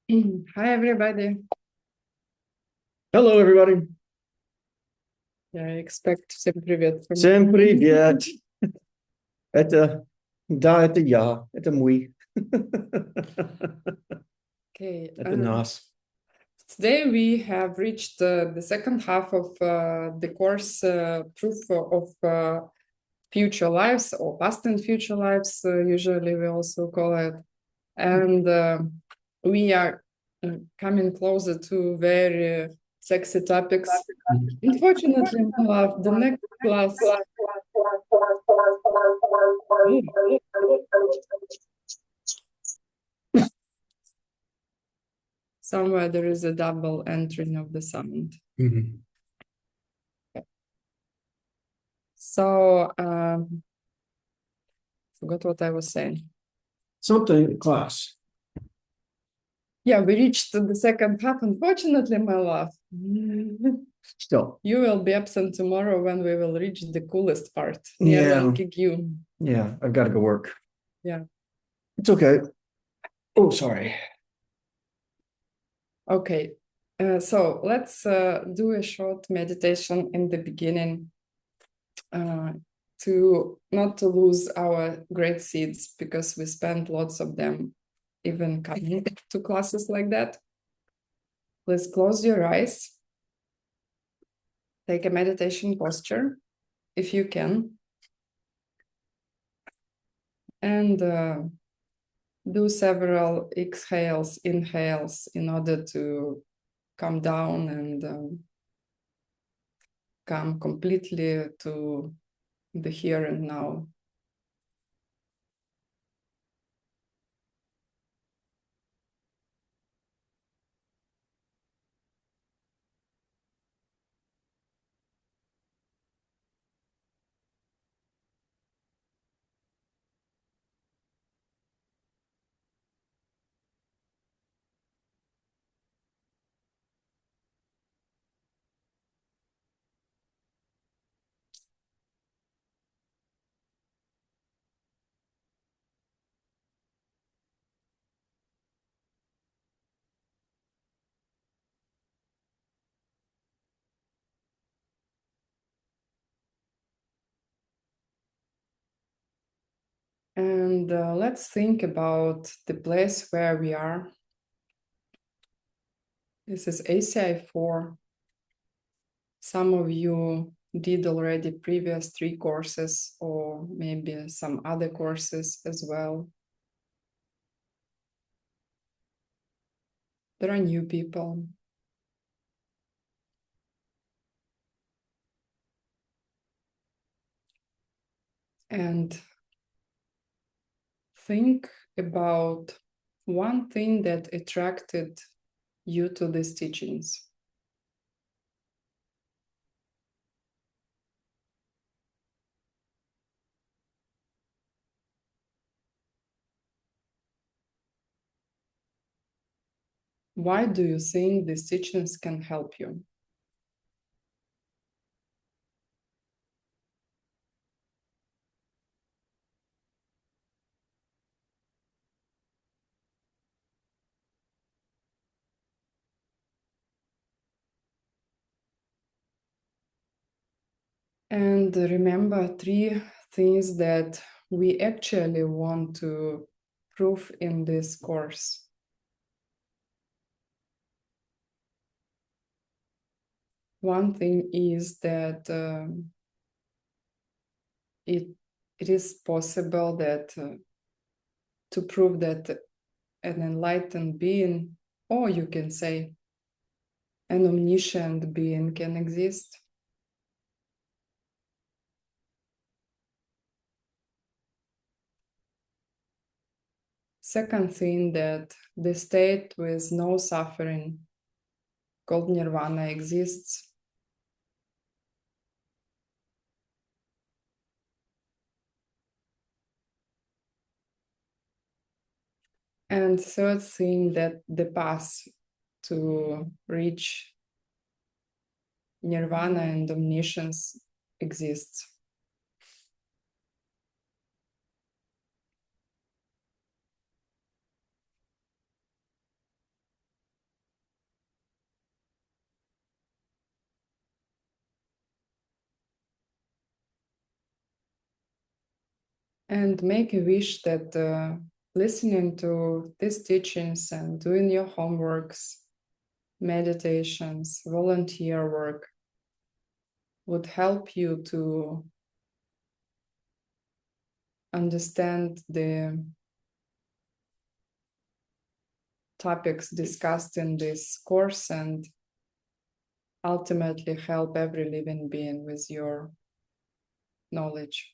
Hi, everybody. Hello, everybody. Я expect всем привет. Всем привет. Да, это я. Это мой. Okay. Это нас. Today we have reached the second half of the course Proof of Future Lives, or Past and Future Lives, usually we also call it. And we are coming closer to very sexy topics. Unfortunately, my love, the next class, somewhere there is a double entering of the sound. So, forgot what I was saying. Something class. Yeah, we reached the second half. Unfortunately, my love, Still. you will be absent tomorrow when we will reach the coolest part near Yeah. Lankigyu. Yeah, I've got to go work. Yeah. It's okay. Oh, sorry. Okay. So let's do a short meditation in the beginning to not to lose our great seeds, because we spent lots of them even coming to classes like that. Please close your eyes. Take a meditation posture if you can. And do several exhales, inhales in order to come down and come completely to the here and now. And let's think about the place where we are. This is ACI 4. Some of you did already previous 3 courses, or maybe some other courses as well. There are new people. And think about one thing that attracted you to these teachings. Why do you think these teachings can help you? And remember 3 things that we actually want to prove in this course. One thing is that it is possible that to prove that an enlightened being, or you can say an omniscient being, can exist. Second thing, that the state with no suffering called nirvana exists. And third thing, that the path to reach nirvana and omniscience exists. And make a wish that listening to these teachings and doing your homeworks, meditations, volunteer work would help you to understand the topics discussed in this course and ultimately help every living being with your knowledge.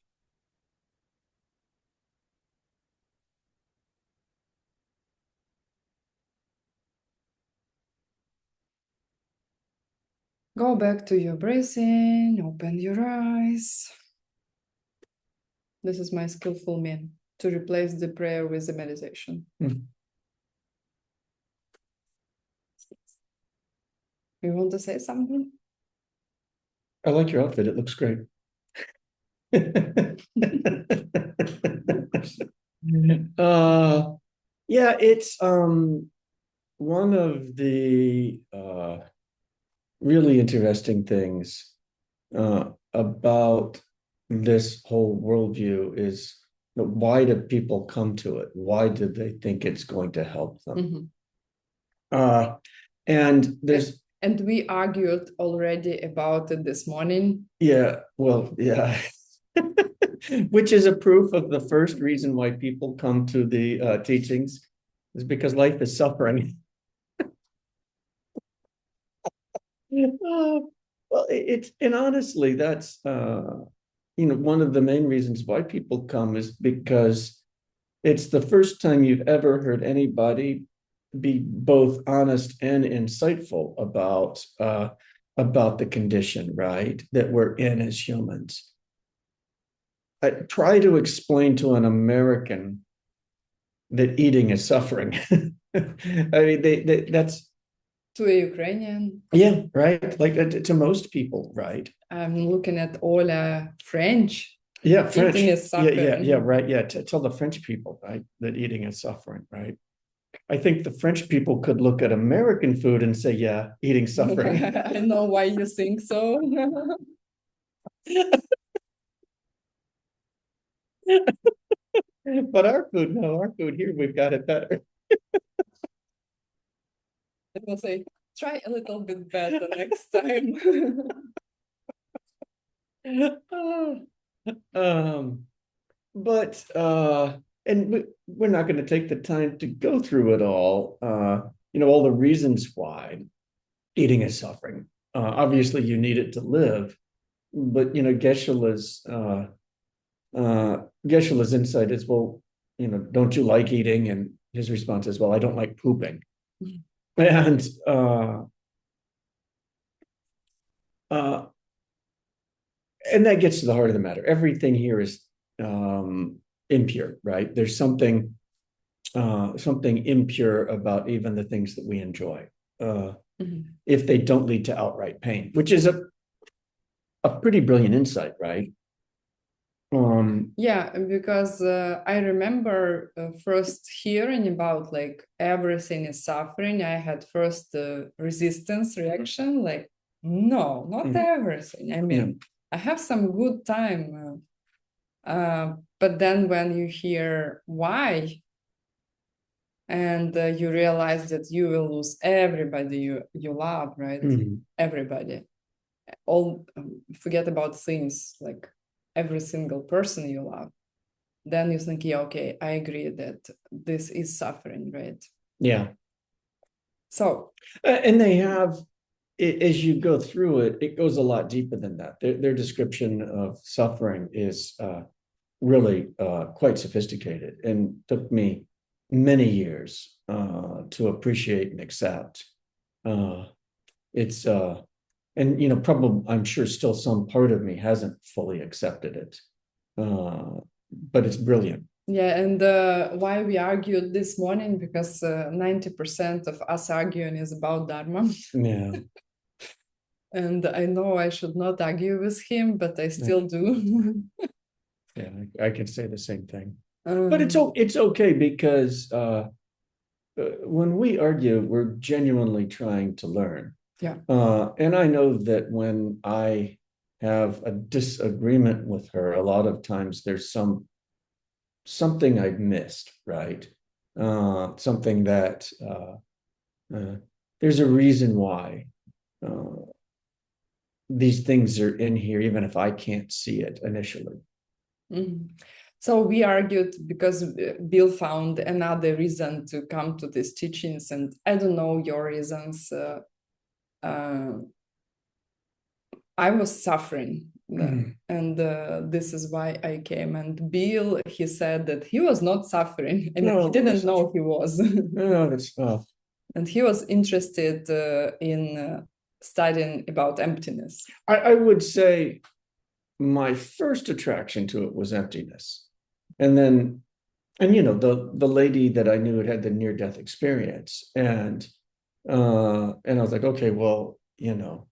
Go back to your breathing, open your eyes. This is my skillful mean to replace the prayer with the meditation. Mm. You want to say something? I like your outfit. It looks great. Yeah, it's one of the really interesting things about this whole worldview is why do people come to it? Why do they think it's going to help them? Mm-hmm. And there's and we argued already about it this morning. Yeah, well, yeah. Which is a proof of the first reason why people come to the teachings is because life is suffering. Well, it's and honestly, that's one of the main reasons why people come is because it's the first time you've ever heard anybody be both honest and insightful about the condition, right, that we're in as humans. I try to explain to an American that eating is suffering. I mean, that's to a Ukrainian. Yeah, right. Like to most people, right? I'm looking at all French. Yeah, French. Eating is suffering. Yeah, right. Yeah, tell the French people, right, that eating is suffering, right? I think the French people could look at American food and say, yeah, eating suffering. I know why you think so. But our food here, we've got it better. I will say, try a little bit better next time. But and we're not going to take the time to go through it all the reasons why eating is suffering. Obviously you need it to live, but Geshe-la's insight is, well, don't you like eating? And his response is, well, I don't like pooping. And and that gets to the heart of the matter. Everything here is impure, right? There's something impure about even the things that we enjoy, if they don't lead to outright pain, which is a pretty brilliant insight, right? Yeah, because I remember first hearing about like everything is suffering. I had first resistance reaction, like, no, not everything. I mean, I have some good time. But then when you hear why, and you realize that you will lose everybody you love, right? Everybody. All forget about things like every single person you love. Then you think, yeah, okay, I agree that this is suffering, right? Yeah. So, and they have, as you go through it, it goes a lot deeper than that. Their description of suffering is really quite sophisticated and took me many years to appreciate and accept. It's and probably, I'm sure still some part of me hasn't fully accepted it, but it's brilliant. Yeah, and why we argued this morning, because 90% of us arguing is about Dharma. Yeah. And I know I should not argue with him, but I still do. Yeah, I can say the same thing. But it's okay because when we argue, we're genuinely trying to learn. Yeah. And I know that when I have a disagreement with her, a lot of times there's some something I've missed, right? Something that there's a reason why these things are in here, even if I can't see it initially. Mhm. So we argued because Bill found another reason to come to these teachings, and I don't know your reasons. I was suffering, and this is why I came. And Bill, he said that he was not suffering. I mean, No, he didn't know he was. no, that's And he was interested in studying about emptiness. I would say my first attraction to it was emptiness. And then, and you know, the lady that I knew had the near-death experience. And I was like, okay, well, you know,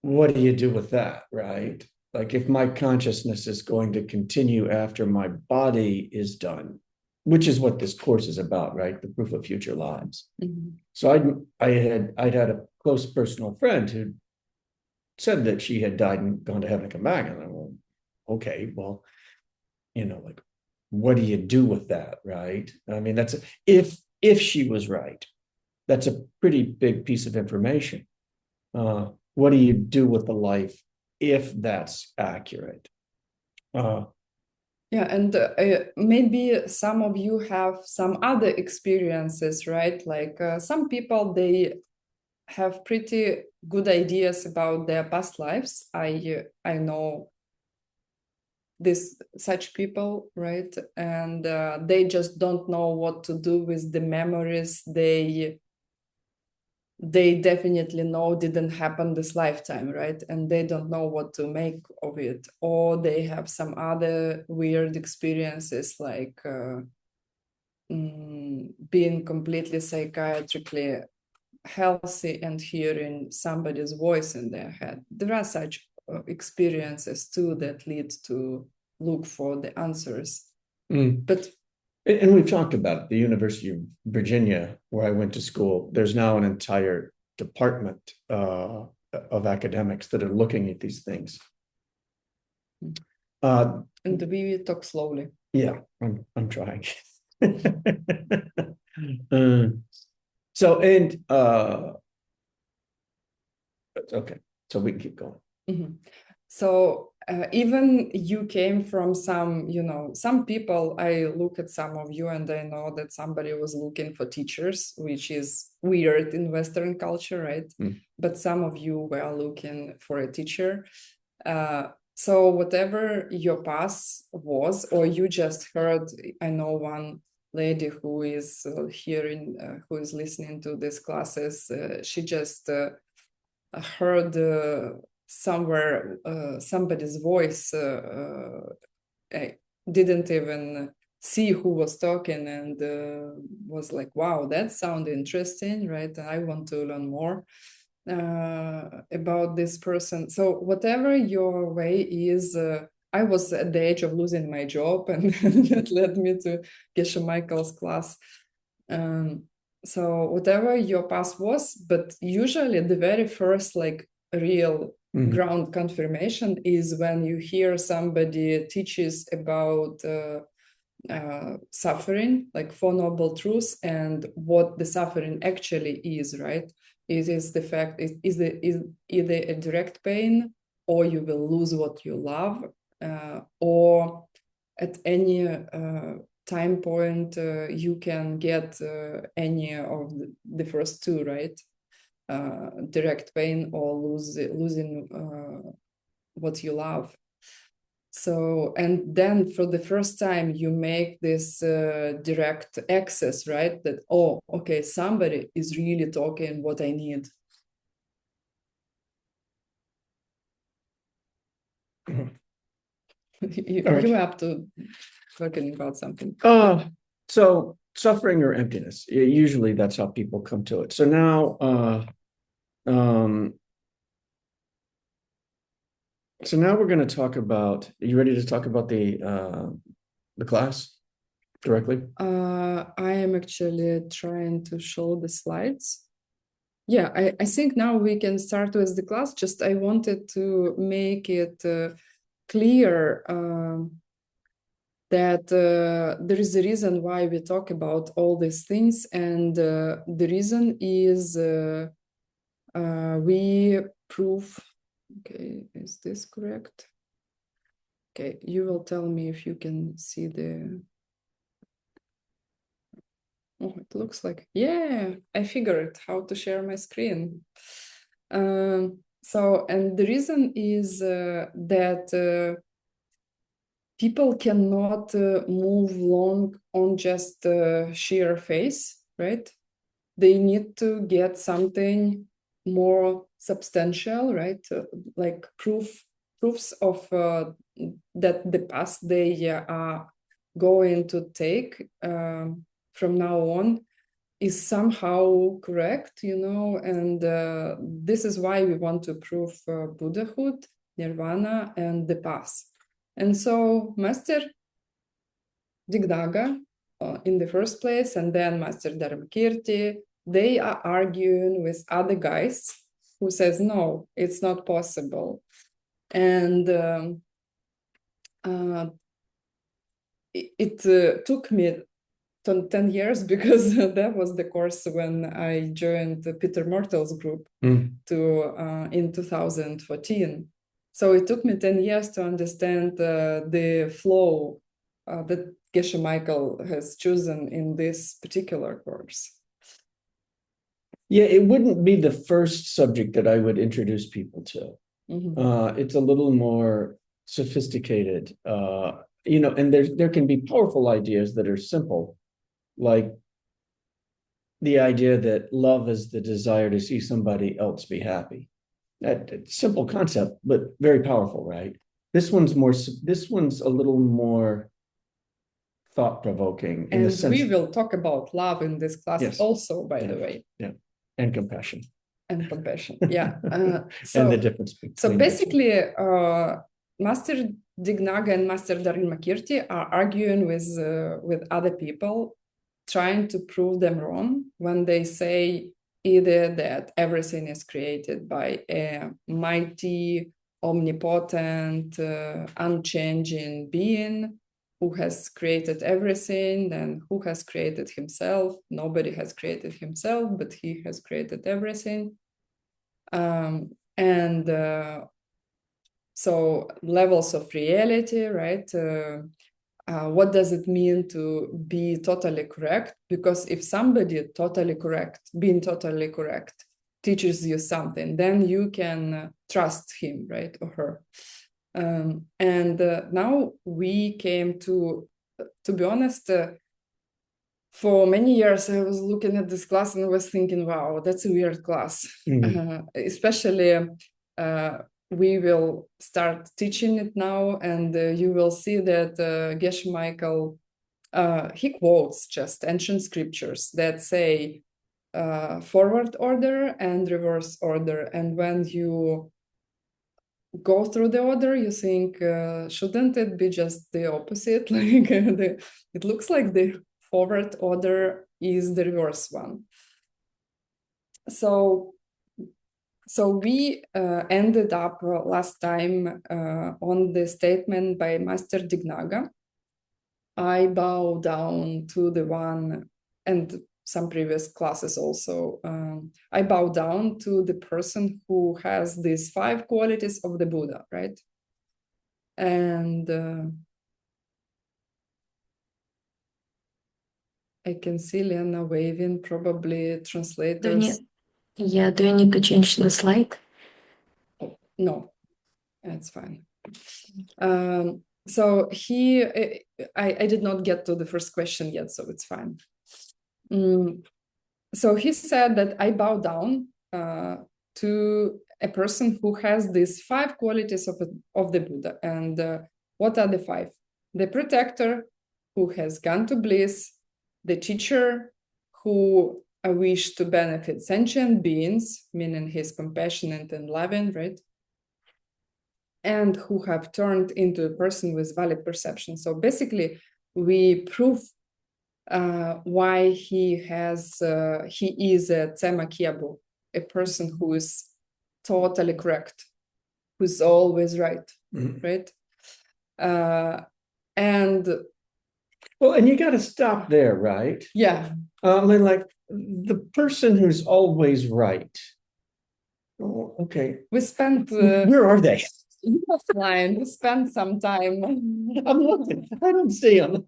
what do you do with that, right? Like if my consciousness is going to continue after my body is done, which is what this course is about, right? The proof of future lives. Mm-hmm. So I'd had a close personal friend who said that she had died and gone to heaven and come back. And I'm like, okay, well, you know, like, what do you do with that, right? I mean, that's if she was right, that's a pretty big piece of information. What do you do with the life if that's accurate? Yeah, and maybe some of you have some other experiences, right? Like some people, they have pretty good ideas about their past lives. I know such people, right? And they just don't know what to do with the memories they definitely know didn't happen this lifetime, right? And they don't know what to make of it, or they have some other weird experiences like being completely psychiatrically healthy and hearing somebody's voice in their head. There are such experiences too that lead to look for the answers. But and we've talked about it. The University of Virginia, where I went to school, there's now an entire department of academics that are looking at these things. And we talk slowly. Yeah, I'm trying. Okay, so we can keep going. Mm-hmm. So even you came from some people, I look at some of you and I know that somebody was looking for teachers, which is weird in Western culture, right? But some of you were looking for a teacher. So whatever your past was, or you just heard, I know one lady who is who is listening to these classes, she just heard somewhere somebody's voice. I didn't even see who was talking and was like, wow, that sounds interesting, right? I want to learn more about this person. So whatever your way is, I was at the age of losing my job, and that led me to Geshe Michael's class. So whatever your past was, but usually the very first like real ground confirmation is when you hear somebody teaches about suffering, like Four Noble Truths, and what the suffering actually is, right? It is the fact, is either a direct pain, or you will lose what you love, or at any time point you can get any of the first two, right? Direct pain or losing what you love. So, and then for the first time you make this direct access, right? That, oh, okay, somebody is really talking what I need. You have to talking about something. So suffering or emptiness, usually that's how people come to it. So now we're going to talk about, are you ready to talk about the class directly? I am actually trying to show the slides. Yeah, I think now we can start with the class. Just I wanted to make it clear that there is a reason why we talk about all these things, and the reason is we prove. Okay, is this correct? Okay, you will tell me if you can see the. Oh, it looks like, yeah, I figured how to share my screen. So, and the reason is that people cannot move long on just sheer face, right? They need to get something more substantial, right? Like proofs of that the path they are going to take from now on is somehow correct, and this is why we want to prove Buddhahood, Nirvana, and the path. And so Master Dignaga, in the first place, and then Master Dharmakirti, they are arguing with other guys who says, no, it's not possible. And it took me 10 years because that was the course when I joined Peter Mortel's group in 2014. So it took me 10 years to understand the flow that Geshe Michael has chosen in this particular course. Yeah, it wouldn't be the first subject that I would introduce people to. It's a little more sophisticated, and there can be powerful ideas that are simple, like the idea that love is the desire to see somebody else be happy. That simple concept, but very powerful, right? This one's a little more thought-provoking. And we will talk about love in this class also, by the way. Yeah, and compassion. And compassion, yeah. And the difference between. So basically, Master Dignaga and Master Dharmakirti are arguing with other people, trying to prove them wrong when they say either that everything is created by a mighty, omnipotent, unchanging being who has created everything, and who has created himself. Nobody has created himself, but he has created everything. So levels of reality, right? What does it mean to be totally correct? Because if somebody being totally correct, teaches you something, then you can trust him, right, or her. Now we came to be honest, for many years I was looking at this class and I was thinking, wow, that's a weird class. Especially we will start teaching it now, and you will see that Geshe Michael, he quotes just ancient scriptures that say forward order and reverse order. And when you go through the order, you think, shouldn't it be just the opposite? Like it looks like the forward order is the reverse one. So we ended up last time on the statement by Master Dignaga. I bow down to the one, and some previous classes also, I bow down to the person who has these 5 qualities of the Buddha, right? And I can see Lena waving, probably translators. Do you need to change the slide? No, that's fine. So I did not get to the first question yet, so it's fine. So he said that I bow down to a person who has these 5 qualities of the Buddha. And what are the 5? The protector, who has gone to bliss; the teacher, who wished to benefit sentient beings, meaning he's compassionate and loving, right? And who have turned into a person with valid perception. So basically, we prove why he is a Tsema Kyabu, a person who is totally correct, who's always right, right? And Well, and you got to stop there, right? yeah, I mean, like the person who's always right. Oh, okay. we spent Where are they? offline. We spent some time. I'm looking. I don't see them.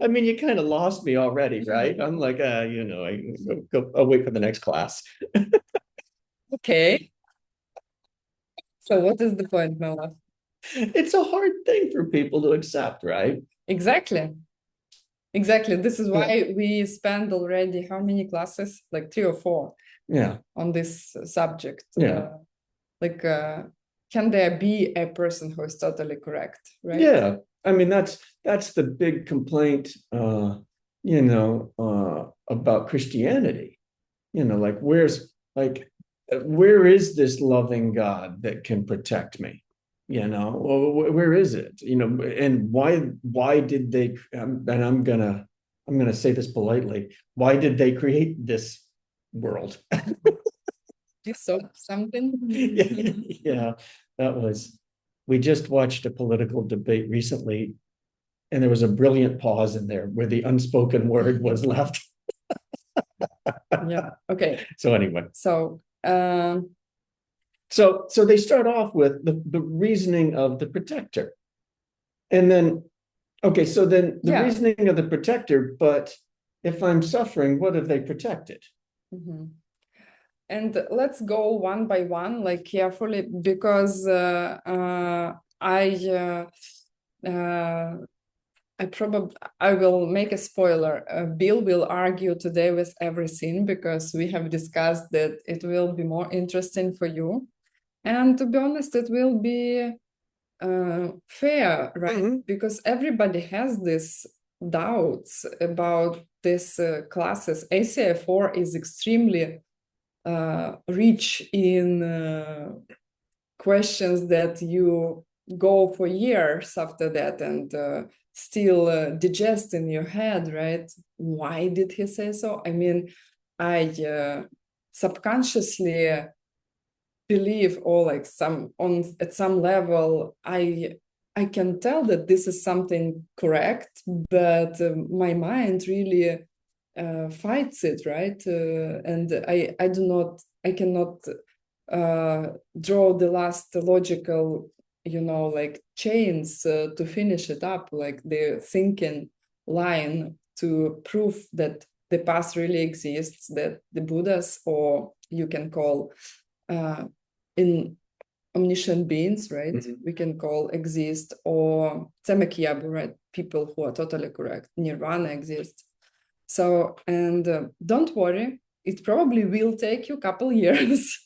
I mean, you kind of lost me already, right? I'm like, I'll wait for the next class. Okay. So what is the point, my love? It's a hard thing for people to accept, right? Exactly. Exactly. This is why we spent already how many classes? Like 3 or 4 Yeah. on this subject. Yeah. Can there be a person who is totally correct, right? Yeah. I mean, that's the big complaint, about Christianity. Like where is this loving God that can protect me? Well, where is it? And why did they? And I'm gonna say this politely. Why did they create this world? You saw something? Yeah, we just watched a political debate recently, and there was a brilliant pause in there where the unspoken word was left. Yeah. Okay. So anyway. So So they start off with the reasoning of the protector. And then, okay, so then the reasoning of the protector, but if I'm suffering, what have they protected? Mm-hmm. And let's go one by one, like carefully, because I will make a spoiler. Bill will argue today with everything because we have discussed that it will be more interesting for you. And to be honest, it will be fair, right? Mm-hmm. Because everybody has this doubts about this classes. ACI 4 is extremely rich in questions that you go for years after that and still digest in your head, right? Why did he say so? I mean, I subconsciously believe, or like at some level, I can tell that this is something correct, but my mind really fights it, right? And I cannot draw the last logical, like chains to finish it up, like the thinking line to prove that the past really exists, that the Buddhas, or you can call in omniscient beings, right? Mm-hmm. We can call exist, or Tzemekiyabu, right? People who are totally correct. Nirvana exists. So, and don't worry, it probably will take you a couple years.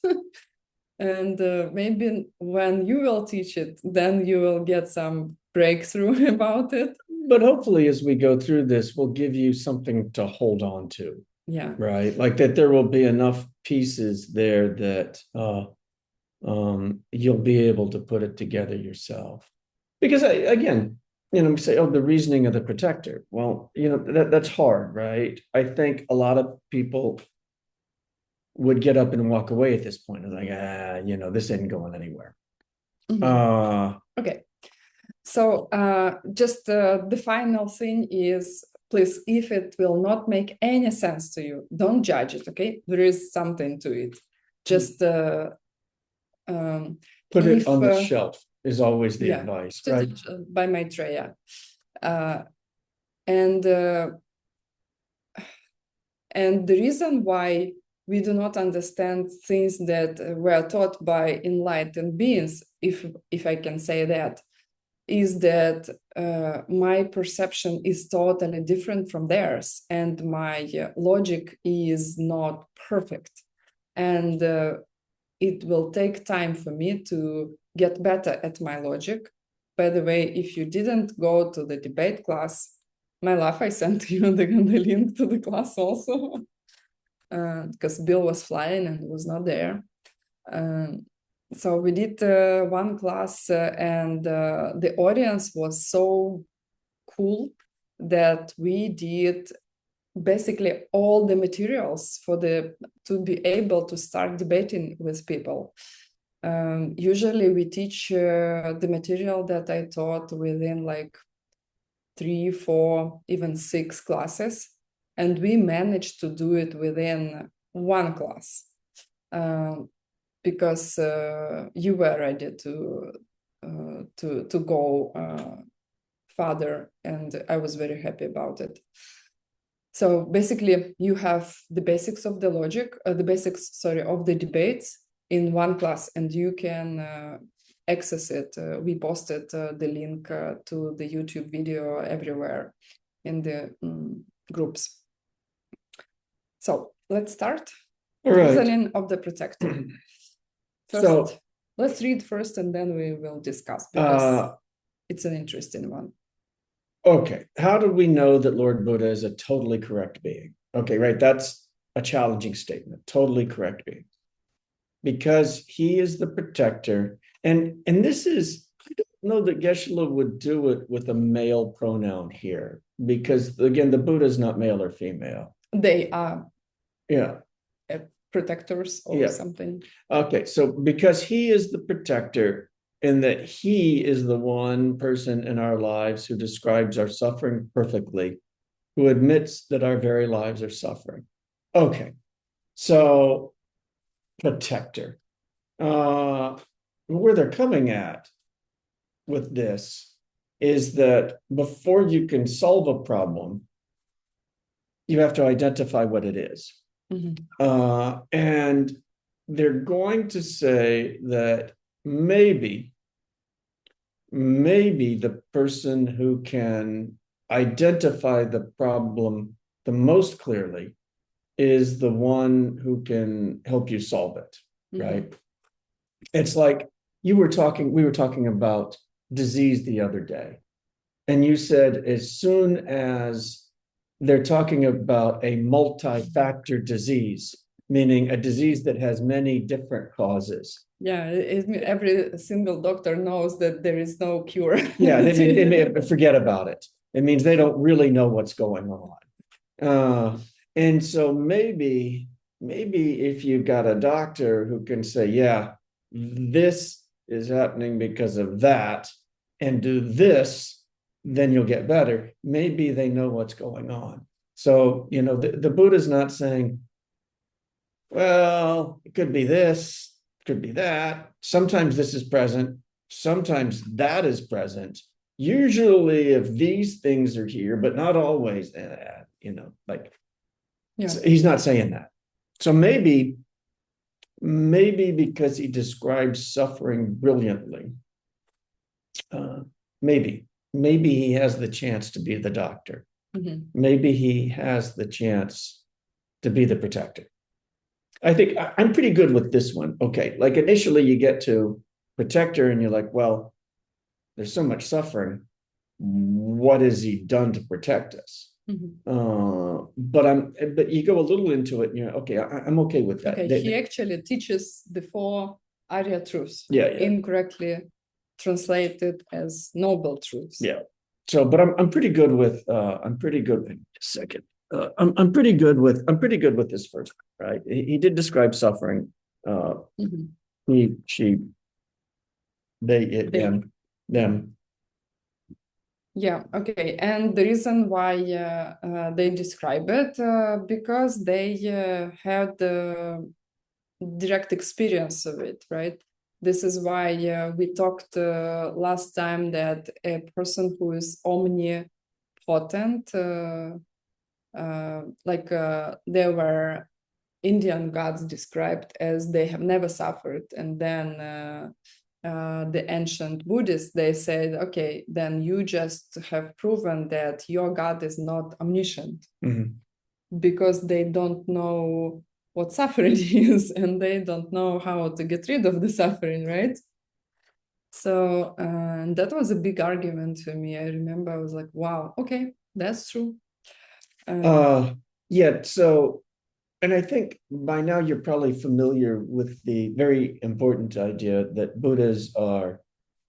And maybe when you will teach it, then you will get some breakthrough about it. But hopefully, as we go through this, we'll give you something to hold on to. Yeah. Right. Like that there will be enough pieces there that you'll be able to put it together yourself. Because again, say, oh, the reasoning of the protector. Well, that's hard, right? I think a lot of people would get up and walk away at this point and like, this isn't going anywhere. Mm-hmm. Okay. So just the final thing is, please, if it will not make any sense to you, don't judge it, okay? There is something to it. Just put it on the shelf is always the advice, right? By Maitreya. And the reason why we do not understand things that were taught by enlightened beings, if I can say that, is that my perception is totally different from theirs, and my logic is not perfect. And it will take time for me to get better at my logic. By the way, if you didn't go to the debate class, my love, I sent you the link to the class also, because Bill was flying and was not there. So we did one class and the audience was so cool that we did basically all the materials to be able to start debating with people. Usually we teach the material that I taught within like 3, 4, even 6 classes, and we managed to do it within 1 class because you were ready to go further, and I was very happy about it. So basically, you have the basics of the logic, of the debates in 1 class, and you can access it. We posted the link to the YouTube video everywhere in the groups. So let's start. All right. Reasoning of the protector. First, let's read first, and then we will discuss, because it's an interesting one. Okay, how do we know that Lord Buddha is a totally correct being? Okay, right, that's a challenging statement, totally correct being. Because he is the protector, and this is, I don't know that Geshe would do it with a male pronoun here, because again, the Buddha is not male or female. They are protectors or Yeah. something. Okay, so because he is the protector, and that he is the one person in our lives who describes our suffering perfectly, who admits that our very lives are suffering. Okay, so protector. Where they're coming at with this is that before you can solve a problem, you have to identify what it is. Mm-hmm. And they're going to say that maybe the person who can identify the problem the most clearly is the one who can help you solve it, right? Mm-hmm. It's like we were talking about disease the other day, and you said as soon as they're talking about a multi-factor disease, meaning a disease that has many different causes. Yeah, every single doctor knows that there is no cure. Yeah, they may forget about it. It means they don't really know what's going on. And so maybe if you've got a doctor who can say, yeah, this is happening because of that, and do this, then you'll get better. Maybe they know what's going on. So, the Buddha's not saying, well, it could be this, could be that. Sometimes this is present. Sometimes that is present. Usually if these things are here, but not always, he's not saying that. So maybe because he describes suffering brilliantly, maybe he has the chance to be the doctor. Mm-hmm. Maybe he has the chance to be the protector. I think I'm pretty good with this one. Okay, like initially you get to protector and you're like, well, there's so much suffering. What has he done to protect us? Mm-hmm. But you go a little into it and you're okay, I'm okay with that. Okay, he actually teaches the 4 Arya truths. Yeah. Incorrectly translated as noble truths. Yeah. So, but I'm pretty good with I'm pretty good with this first, right? He did describe suffering. Mm-hmm. Them. Yeah, okay. And the reason why they describe it because they had direct experience of it, right? This is why we talked last time that a person who is omnipotent, there were Indian gods described as they have never suffered, and then the ancient Buddhists, they said, okay, then you just have proven that your God is not omniscient. Mm-hmm. Because they don't know what suffering is, and they don't know how to get rid of the suffering, right? So that was a big argument for me. I remember I was like, wow, okay, that's true. Yeah, so, and I think by now you're probably familiar with the very important idea that Buddhas are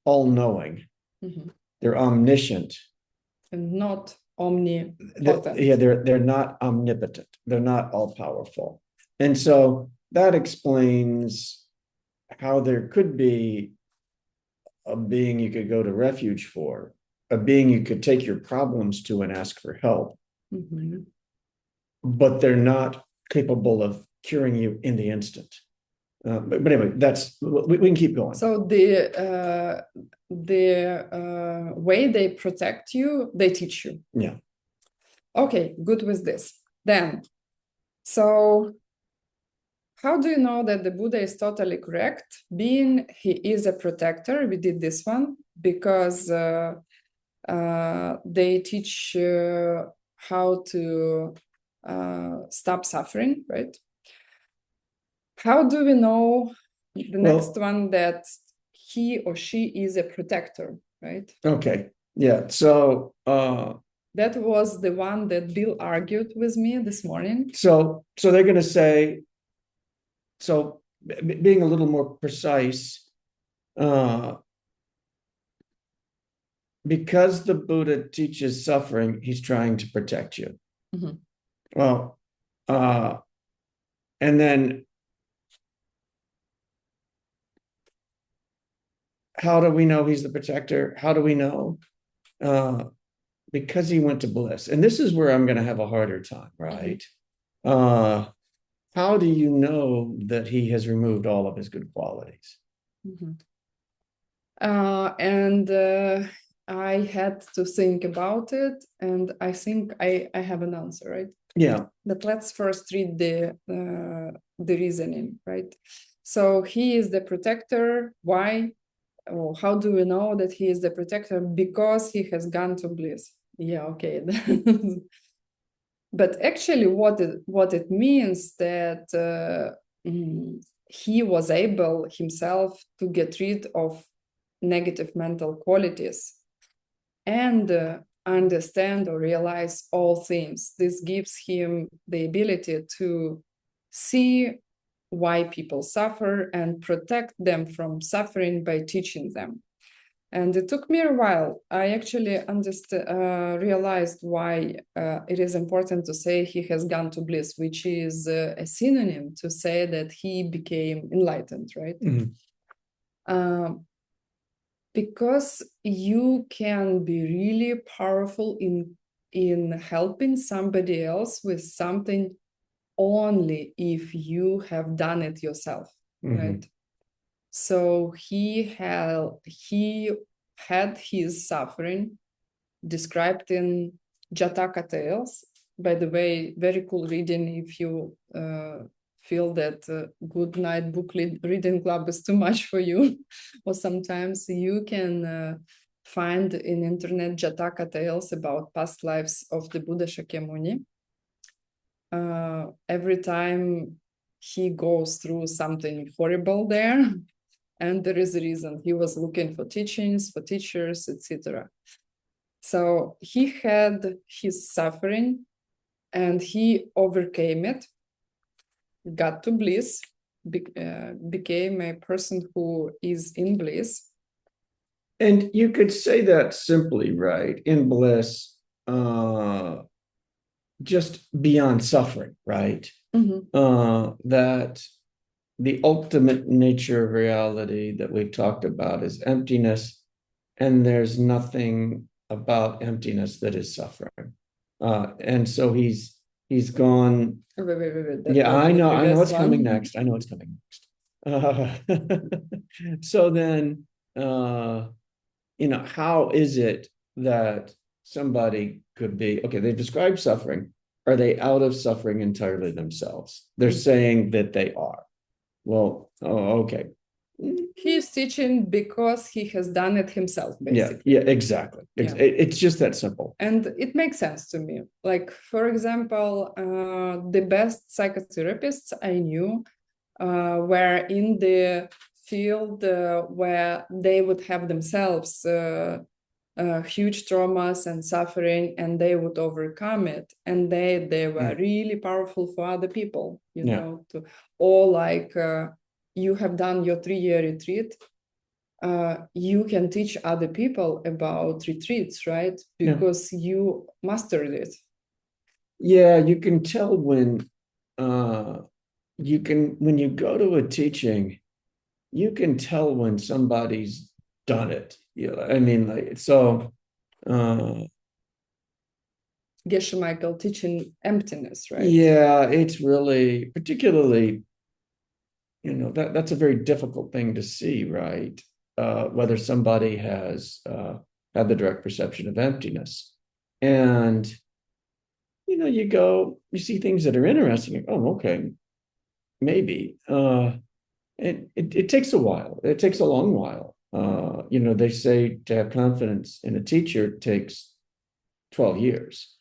all-knowing. Mm-hmm. They're omniscient. And not omnipotent. They're not omnipotent. They're not all-powerful. And so that explains how there could be a being you could go to refuge for, a being you could take your problems to and ask for help, but they're not capable of curing you in the instant. But anyway, we can keep going. So the way they protect you, they teach you. Yeah. Okay, good with this. Then, so how do you know that the Buddha is totally correct? Being he is a protector, we did this one because they teach how to stop suffering, right? How do we know the next one that he or she is a protector, right? Okay. Yeah. So that was the one that Bill argued with me this morning. So they're going to say, so being a little more precise, because the Buddha teaches suffering, he's trying to protect you. Well, and then how do we know he's the protector? How do we know? Because he went to bliss. And this is where I'm going to have a harder time, right? How do you know that he has removed all of his good qualities? I had to think about it, and I think I have an answer, right? Yeah. But let's first read the reasoning, right? So he is the protector. Why? Well, how do we know that he is the protector? Because he has gone to bliss. Yeah, okay. But actually, what it means that he was able himself to get rid of negative mental qualities and understand or realize all things. This gives him the ability to see why people suffer and protect them from suffering by teaching them. And it took me a while. I actually realized why it is important to say he has gone to bliss, which is a synonym to say that he became enlightened, right? Because you can be really powerful in helping somebody else with something only if you have done it yourself, right? So he had his suffering described in Jataka Tales. By the way, very cool reading if you feel that good night book reading club is too much for you, or sometimes you can find in internet Jataka Tales about past lives of the Buddha Shakyamuni. Every time he goes through something horrible there, and there is a reason. He was looking for teachings, for teachers, etc. So he had his suffering and he overcame it, got to bliss, became a person who is in bliss. And you could say that simply, right? In bliss, just beyond suffering, right? That the ultimate nature of reality that we've talked about is emptiness, and there's nothing about emptiness that is suffering. And so he's gone. Wait. Yeah, I know what's coming next. I know what's coming next. So then, how is it that somebody could be, okay, they've described suffering. Are they out of suffering entirely themselves? They're saying that they are. Well, okay. He's teaching because he has done it himself, basically. Yeah, exactly. Yeah. It's just that simple. And it makes sense to me. Like, for example, the best psychotherapists I knew were in the field where they would have themselves huge traumas and suffering, and they would overcome it, and they were really powerful for other people, you know, or like you have done your 3-year retreat, you can teach other people about retreats, right? Because you mastered it. Yeah, you can tell when you go to a teaching you can tell when somebody's done it. I mean, like, so Geshe Michael teaching emptiness, right? yeah, it's really particularly, that's a very difficult thing to see, right? Whether somebody has had the direct perception of emptiness. And, you see things that are interesting. Oh, okay, maybe. It takes a while. It takes a long while. They say to have confidence in a teacher takes 12 years.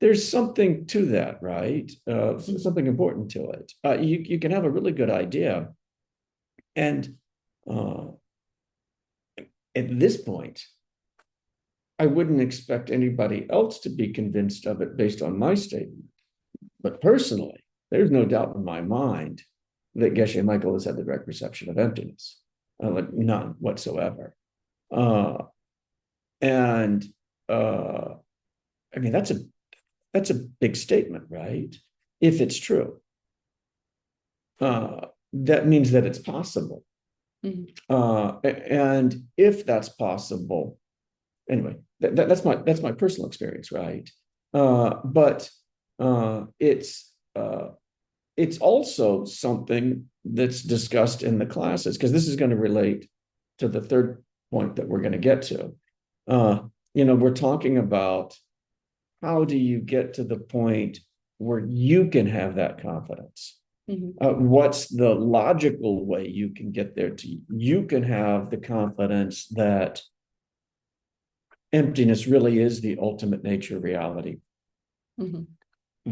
There's something to that, right? Something important to it. You can have a really good idea. And at this point, I wouldn't expect anybody else to be convinced of it based on my statement. But personally, there's no doubt in my mind that Geshe Michael has had the direct perception of emptiness, like none whatsoever. And I mean, that's a big statement, right? If it's true, that means that it's possible. Mm-hmm. And if that's possible, anyway, that's my personal experience, right? But it's also something that's discussed in the classes, because this is going to relate to the third point that we're going to get to. We're talking about how do you get to the point where you can have that confidence? Mm-hmm. What's the logical way you can get there you can have the confidence that emptiness really is the ultimate nature of reality. Mm-hmm.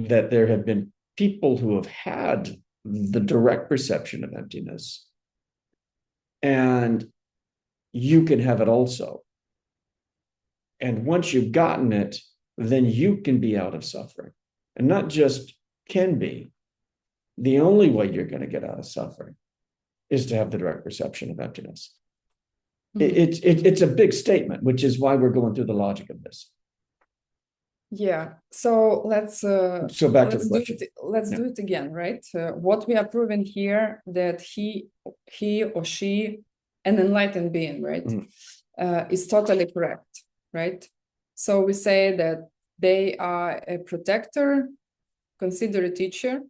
That there have been people who have had the direct perception of emptiness, and you can have it also. And once you've gotten it, then you can be out of suffering. And not just can be. The only way you're going to get out of suffering is to have the direct perception of emptiness. Mm-hmm. It's a big statement, which is why we're going through the logic of this. Yeah. So let's back to the question. Do it again, right? What we are proving here, that he or she, an enlightened being, right, is totally correct, right? So we say that they are a protector, consider a teacher.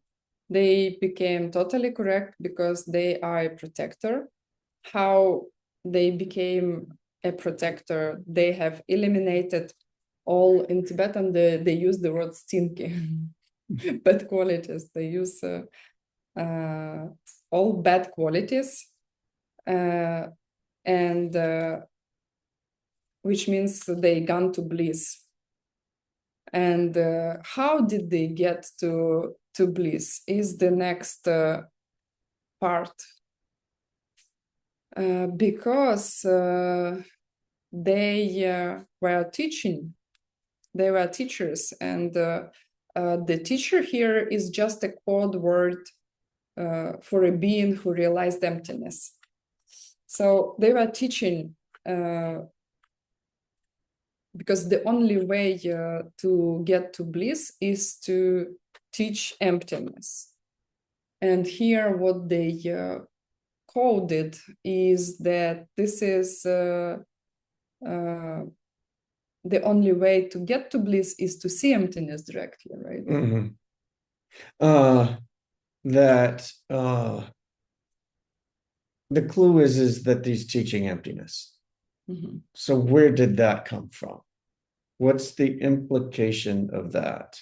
They became totally correct because they are a protector. How they became a protector, they have eliminated all, in Tibetan, they use the word stinky, bad qualities. They use all bad qualities, and which means they gone to bliss. And how did they get to bliss is the next part. Because they were teaching. They were teachers, and the teacher here is just a code word for a being who realized emptiness. So they were teaching because the only way to get to bliss is to teach emptiness. And here what they coded is that this is the only way to get to bliss is to see emptiness directly, right? Mm-hmm. The clue is that he's teaching emptiness. Mm-hmm. So where did that come from? What's the implication of that?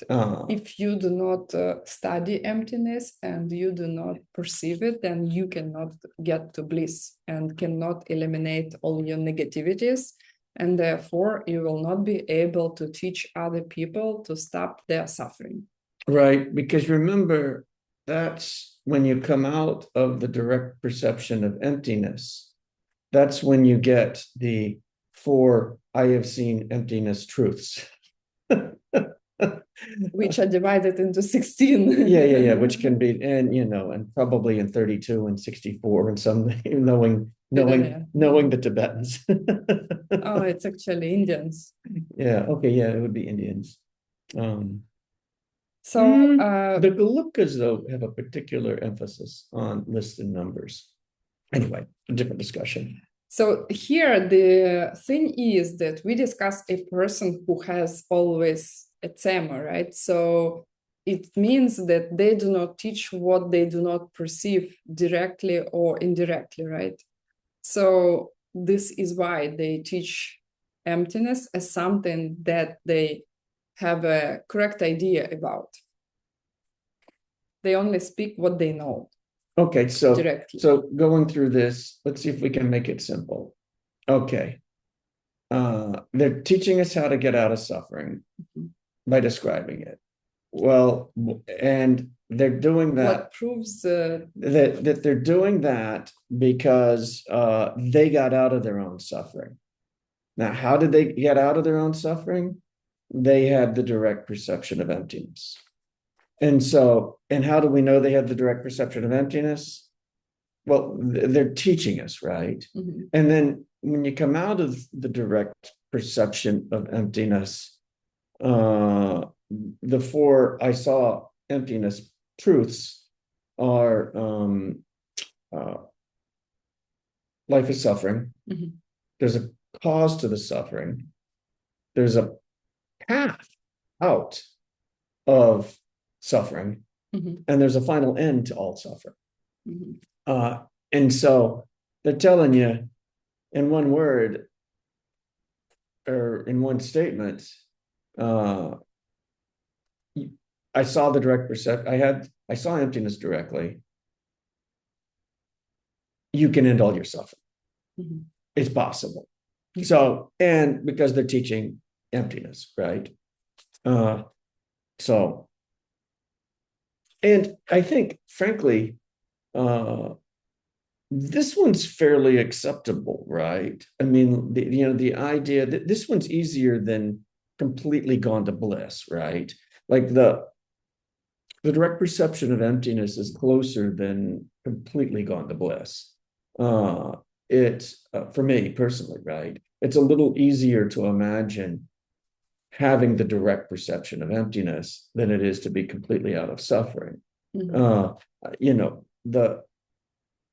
If you do not study emptiness and you do not perceive it, then you cannot get to bliss and cannot eliminate all your negativities. And therefore, you will not be able to teach other people to stop their suffering. Right, because remember, that's when you come out of the direct perception of emptiness. That's when you get the 4 I have seen emptiness truths. Which are divided into 16. yeah, which can be, and probably in 32 and 64 and some, knowing the Tibetans. Oh, it's actually Indians. Yeah, okay, yeah, it would be Indians. So the Galukas, though, have a particular emphasis on lists and numbers. Anyway, a different discussion. So here the thing is that we discuss a person who has always a tema, right? So it means that they do not teach what they do not perceive directly or indirectly, right? So this is why they teach emptiness as something that they have a correct idea about. They only speak what they know. Okay, so directly. So going through this, let's see if we can make it simple. Okay. They're teaching us how to get out of suffering by describing it. Well, and they're doing that. What proves that they're doing that because they got out of their own suffering. Now, how did they get out of their own suffering? They had the direct perception of emptiness. And so, and how do we know they have the direct perception of emptiness? Well, they're teaching us, right? Mm-hmm. And then when you come out of the direct perception of emptiness, the four I saw emptiness truths are life is suffering. Mm-hmm. There's a cause to the suffering. There's a path out of suffering, mm-hmm. and there's a final end to all suffering. Mm-hmm. And so they're telling you in one word or in one statement, I saw the direct perception. I saw emptiness directly. You can end all your suffering. Mm-hmm. It's possible. Mm-hmm. So, and because they're teaching emptiness, right? So, and I think, frankly, this one's fairly acceptable, right? I mean, the idea that this one's easier than completely gone to bliss, right? Like the direct perception of emptiness is closer than completely gone to bliss. It's for me personally, right? It's a little easier to imagine having the direct perception of emptiness than it is to be completely out of suffering. Mm-hmm. The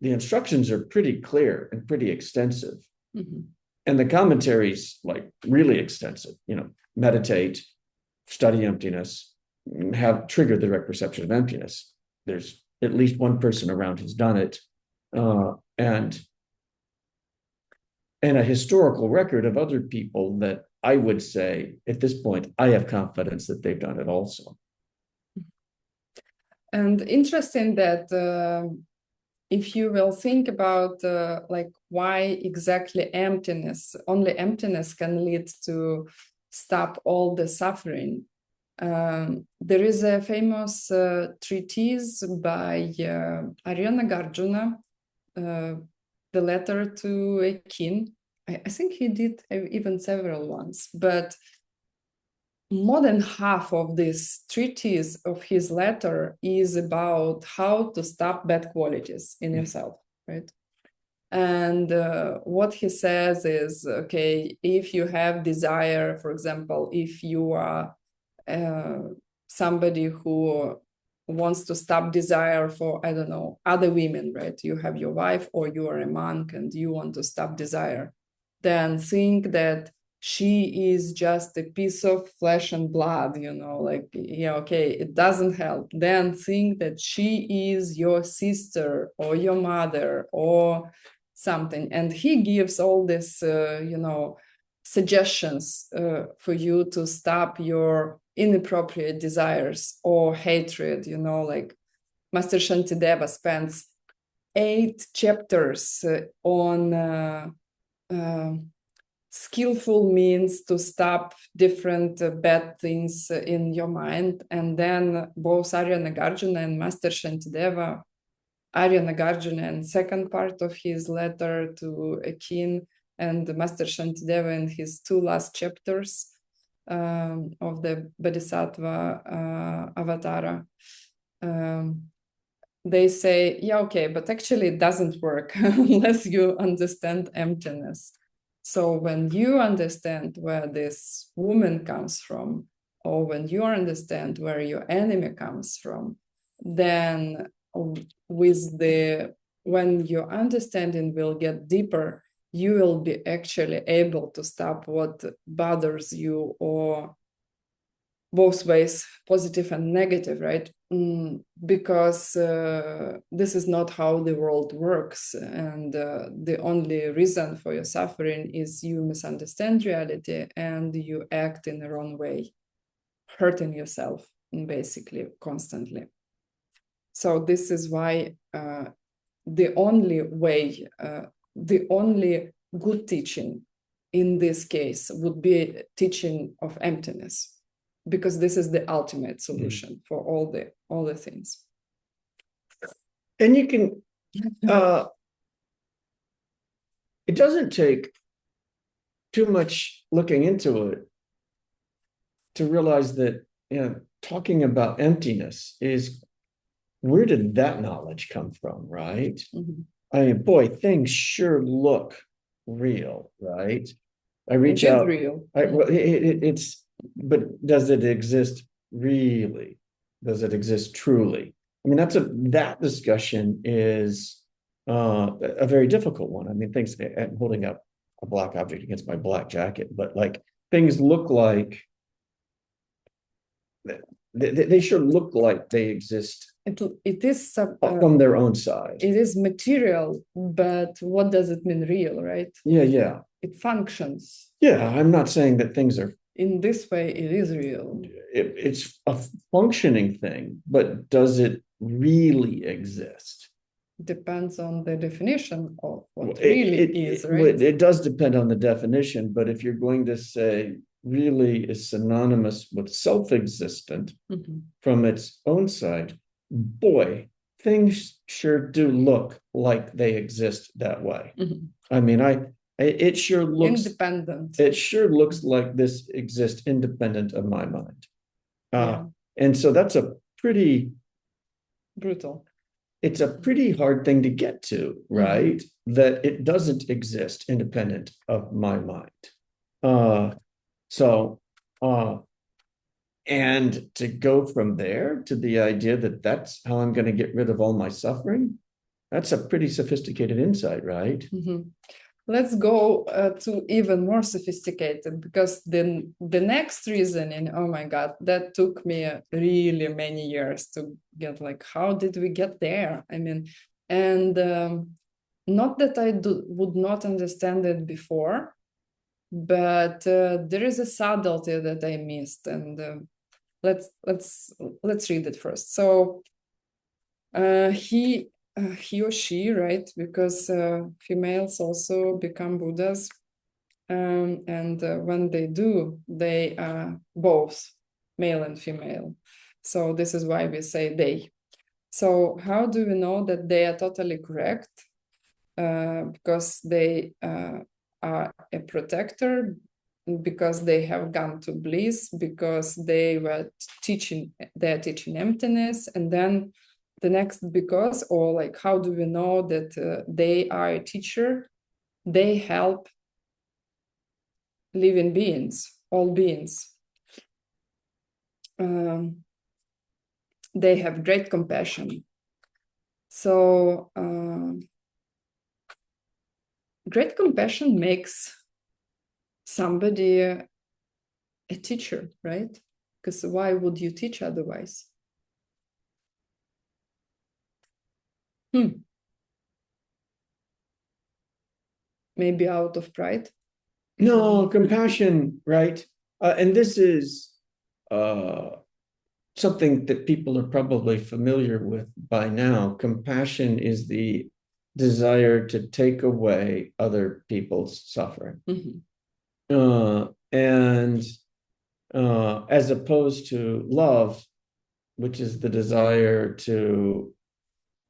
instructions are pretty clear and pretty extensive. Mm-hmm. And the commentary's like really extensive, meditate, study emptiness, have triggered the direct perception of emptiness. There's at least one person around who's done it. And a historical record of other people that I would say at this point, I have confidence that they've done it also. And interesting that if you will think about like why exactly only emptiness can lead to stop all the suffering. There is a famous treatise by Arya Nagarjuna, the letter to a king. I think he did even several ones, but more than half of this treatise of his letter is about how to stop bad qualities in yourself, right? And what he says is, okay, if you have desire, for example, if you are somebody who wants to stop desire for, I don't know, other women, right? You have your wife or you are a monk and you want to stop desire, then think that she is just a piece of flesh and blood, like, yeah, okay, it doesn't help. Then think that she is your sister or your mother or something. And he gives all this, suggestions for you to stop your inappropriate desires or hatred, like Master Shantideva spends 8 chapters on skillful means to stop different bad things in your mind. And then both Arya Nagarjuna and Master Shantideva, Arya Nagarjuna in second part of his letter to a king, and Master Shantideva in his 2 last chapters of the Bodhisattva Avatara. They say, yeah, okay, but actually it doesn't work unless you understand emptiness. So when you understand where this woman comes from, or when you understand where your enemy comes from, then when your understanding will get deeper, you will be actually able to stop what bothers you, or both ways, positive and negative, right? Because this is not how the world works. And the only reason for your suffering is you misunderstand reality and you act in the wrong way, hurting yourself basically constantly. So this is why the only way, the only good teaching in this case would be teaching of emptiness, because this is the ultimate solution for all the things. And you can, it doesn't take too much looking into it to realize that, talking about emptiness is, where did that knowledge come from, right? I mean, boy, things sure look real, right? I reach out. Real. But does it exist really? Does it exist truly? I mean, that discussion is a very difficult one. I mean, I'm holding up a black object against my black jacket, but like things look like they sure look like they exist. It is from their own side. It is material, but what does it mean real, right? Yeah. It functions. Yeah, I'm not saying that things are. In this way, it is real. It's a functioning thing, but does it really exist? Depends on the definition of what really is, right? It does depend on the definition, but if you're going to say really is synonymous with self-existent from its own side, boy, things sure do look like they exist that way. I mean, it sure looks independent. It sure looks like this exists independent of my mind. And so that's a pretty brutal. It's a pretty hard thing to get to, right? That it doesn't exist independent of my mind. And to go from there to the idea that that's how I'm going to get rid of all my suffering, that's a pretty sophisticated insight, right? Let's go to even more sophisticated, because the next reasoning, oh my God, that took me really many years to get, like, how did we get there? I mean, and not that I would not understand it before, but there is a subtlety that I missed, and let's read it first. So he or she, right? Because females also become Buddhas, and when they do, they are both male and female. So this is why we say they. So how do we know that they are totally correct? Because they are a protector, because they have gone to bliss, because they're teaching emptiness, and then the next because, or like, how do we know that they are a teacher? They help living beings, all beings. They have great compassion. So great compassion makes somebody a teacher, right? Because why would you teach otherwise? Maybe out of pride? No, compassion, right? And this is something that people are probably familiar with by now. Compassion is the desire to take away other people's suffering. And as opposed to love, which is the desire to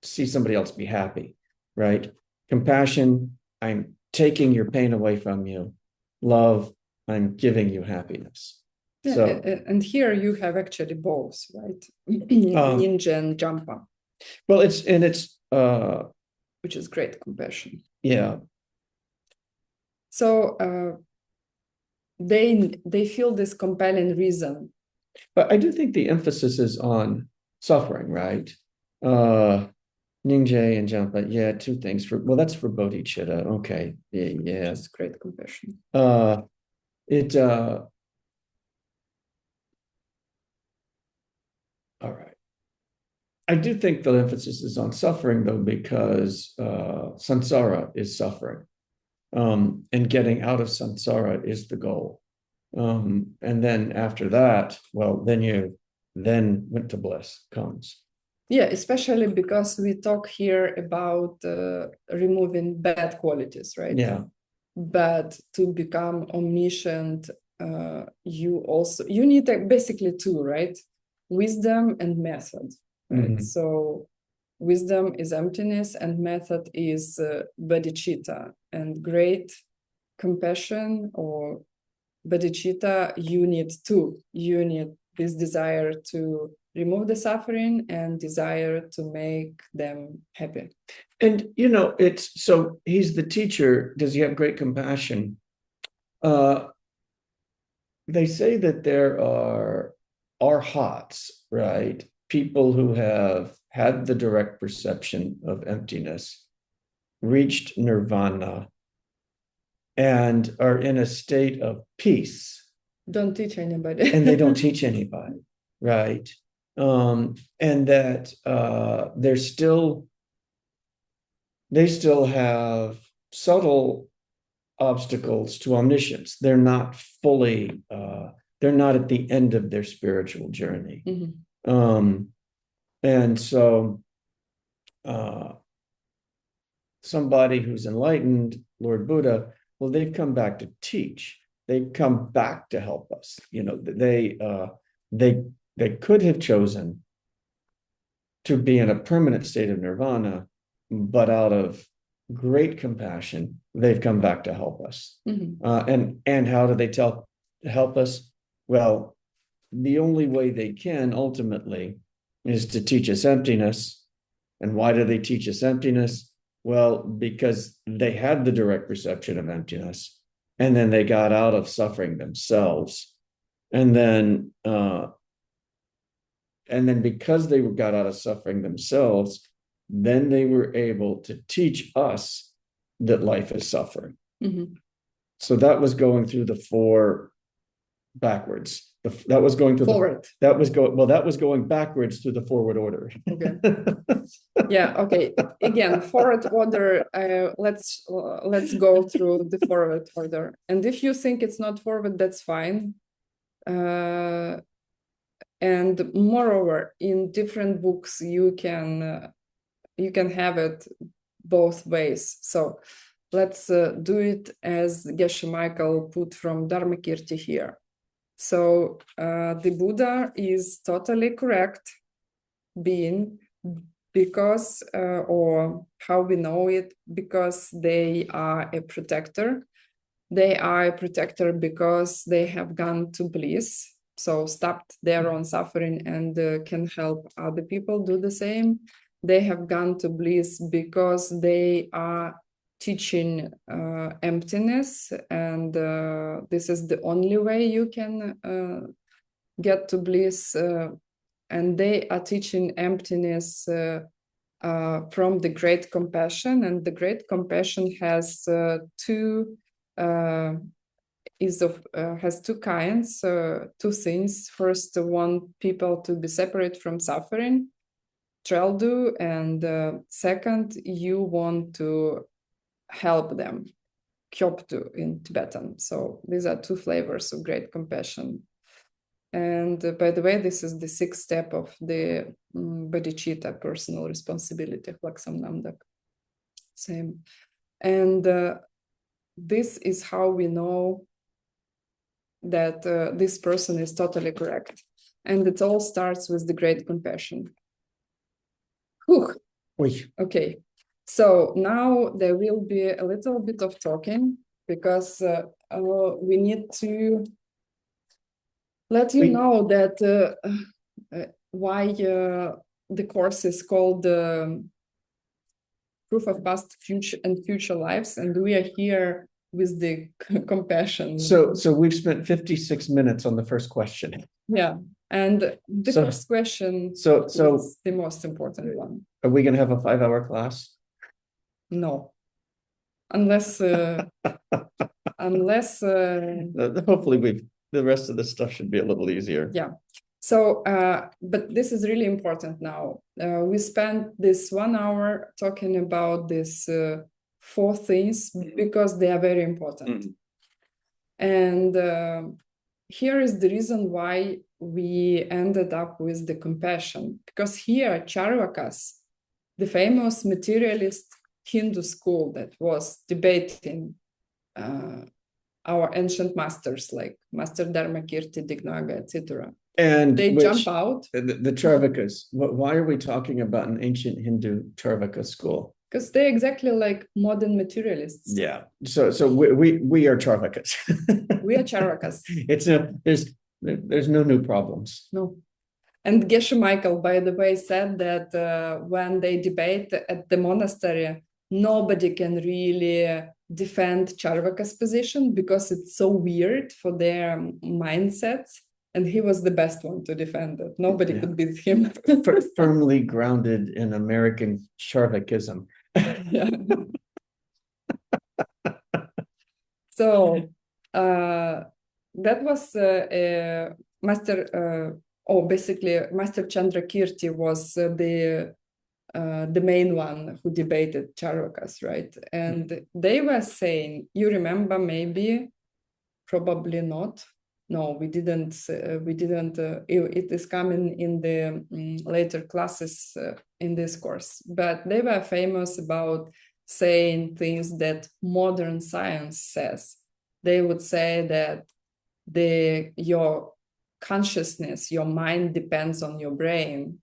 see somebody else be happy, right? Compassion, I'm taking your pain away from you. Love, I'm giving you happiness. Yeah, so, and here you have actually both, right? Ninja and Jampa. Well, it's which is great compassion. Yeah. So they feel this compelling reason But I do think the emphasis is on suffering, right? Ningje and Jampa, yeah, two things well, that's for bodhicitta. Okay. Yeah. Just great compassion. It all right. I do think the emphasis is on suffering, though, because samsara is suffering. And getting out of samsara is the goal. And then after that, well, then went to bliss comes. Yeah, especially because we talk here about removing bad qualities, right? Yeah. But to become omniscient, you need basically two, right? Wisdom and method, right? Mm-hmm. So wisdom is emptiness and method is bodhicitta, and great compassion or bodhicitta, you need two. You need this desire to remove the suffering and desire to make them happy. And, it's so he's the teacher. Does he have great compassion? They say that there are arhats, right? People who have had the direct perception of emptiness, reached nirvana, and are in a state of peace. Don't teach anybody. And they don't teach anybody, right? And that they still have subtle obstacles to omniscience. They're not fully, they're not at the end of their spiritual journey. Mm-hmm. And so somebody who's enlightened, Lord Buddha, well, they've come back to teach. They've come back to help us. They could have chosen to be in a permanent state of nirvana, but out of great compassion, they've come back to help us. Mm-hmm. And how do they help us? Well, the only way they can ultimately is to teach us emptiness. And why do they teach us emptiness? Well, because they had the direct perception of emptiness, and then they got out of suffering themselves. And then because they got out of suffering themselves, then they were able to teach us that life is suffering. Mm-hmm. So that was going through the four backwards. That was going through forward. That was going backwards through the forward order. Okay. Yeah. Okay. Again, forward order. Let's go through the forward order. And if you think it's not forward, that's fine. And moreover, in different books, you can have it both ways. So let's do it as Geshe Michael put from Dharmakirti here. So the Buddha is totally correct being, because, or how we know it, because they are a protector. They are a protector because they have gone to bliss, so stopped their own suffering and can help other people do the same. They have gone to bliss because they are teaching emptiness, and this is the only way you can get to bliss. And they are teaching emptiness from the great compassion, and the great compassion has has two kinds, two things. First, want people to be separate from suffering, Treldu, and second, you want to help them, Kyoptu in Tibetan. So these are two flavors of great compassion. And by the way, this is the sixth step of the bodhicitta, personal responsibility, Laksam Namdak. Same. And this is how we know that this person is totally correct. And it all starts with the great compassion. Whew. Okay. So now there will be a little bit of talking, because we need to let you know that why the course is called Proof of Past, Future, and Future Lives, and we are here with the compassion. So we've spent 56 minutes on the first question. Yeah, And the So- first question So is the most important one. are we going to have a 5-hour class? No, unless Hopefully the rest of the stuff should be a little easier. yeah. So, but this is really important now. We spent this 1 hour talking about these 4 things because they are very important. And here is the reason why we ended up with the compassion. Because here, Charvakas, the famous materialist Hindu school that was debating our ancient masters like Master Dharmakirti, Dignaga, etc. And they jump out. The Charvakas. Why are we talking about an ancient Hindu Charvaka school? Because they're exactly like modern materialists. Yeah. So we are Charvakas. We are Charvakas. There's no new problems. No. And Geshe Michael, by the way, said that when they debate at the monastery, nobody can really defend Charvaka's position because it's so weird for their mindsets. And he was the best one to defend it. Nobody could beat him. Firmly grounded in American Charvakism. So that was basically Master Chandrakirti was the main one who debated Charvakas, right? And they were saying, you remember maybe, probably not. No, we didn't. It is coming in the later classes in this course. But they were famous about saying things that modern science says. They would say that your consciousness, your mind depends on your brain,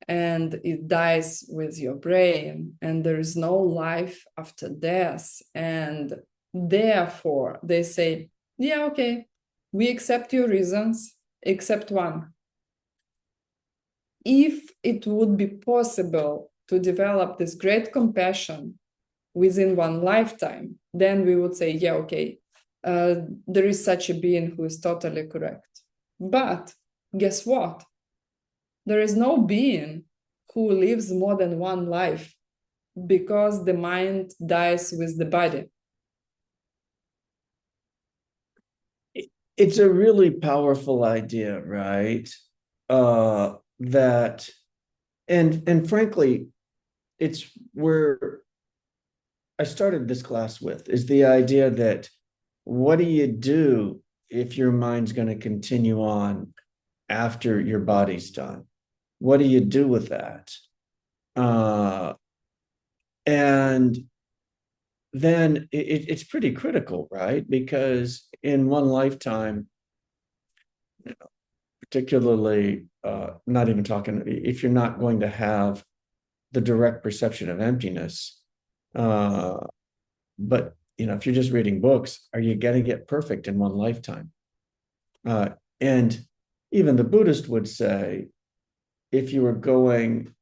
and it dies with your brain, and there is no life after death. And therefore, they say, yeah, okay, we accept your reasons, except one. If it would be possible to develop this great compassion within one lifetime, then we would say, yeah, okay, there is such a being who is totally correct. But guess what? There is no being who lives more than one life because the mind dies with the body. It's a really powerful idea, right? That, and frankly, it's where I started this class with, is the idea that what do you do if your mind's going to continue on after your body's done? What do you do with that? And then it's pretty critical, right? Because in one lifetime, particularly, not even talking, if you're not going to have the direct perception of emptiness, but if you're just reading books, are you going to get perfect in one lifetime? And even the Buddhist would say, if you were going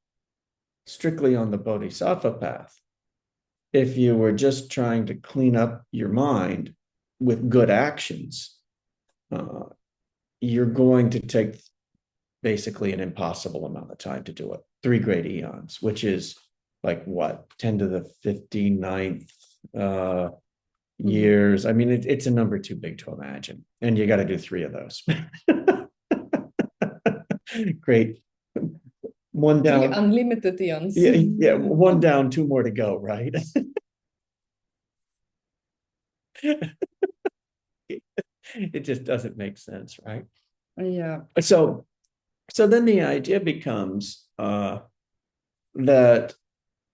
strictly on the bodhisattva path, if you were just trying to clean up your mind with good actions, you're going to take basically an impossible amount of time to do it. 3 great eons, which is like what, 10 to the 59th years. I mean, it's a number too big to imagine. And you got to do 3 of those. Great. One down. 3 unlimited eons. Yeah, 1 down, 2 more to go, right? It just doesn't make sense, right? Yeah. So then the idea becomes that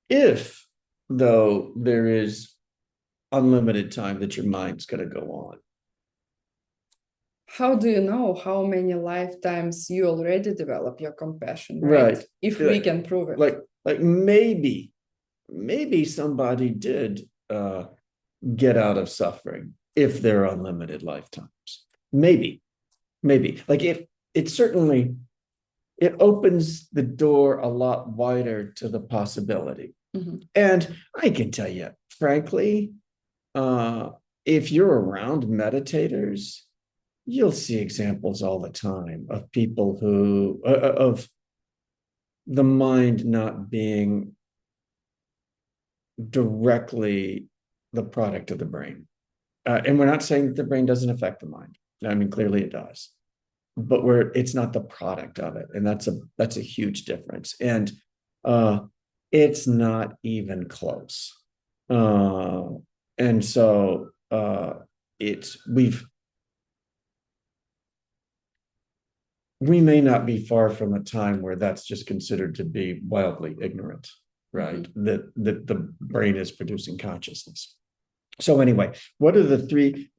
if, though, there is unlimited time that your mind's going to go on, how do you know how many lifetimes you already develop your compassion, right? If we can prove it. Like maybe somebody did get out of suffering if they're unlimited lifetimes. Maybe. Like it certainly, it opens the door a lot wider to the possibility. And I can tell you, frankly, if you're around meditators, you'll see examples all the time of people who, of the mind not being directly the product of the brain. And we're not saying that the brain doesn't affect the mind. I mean, clearly it does, but it's not the product of it. And that's a huge difference. And it's not even close. And so we may not be far from a time where that's just considered to be wildly ignorant, right? Mm-hmm. That the brain is producing consciousness. So anyway, what are the three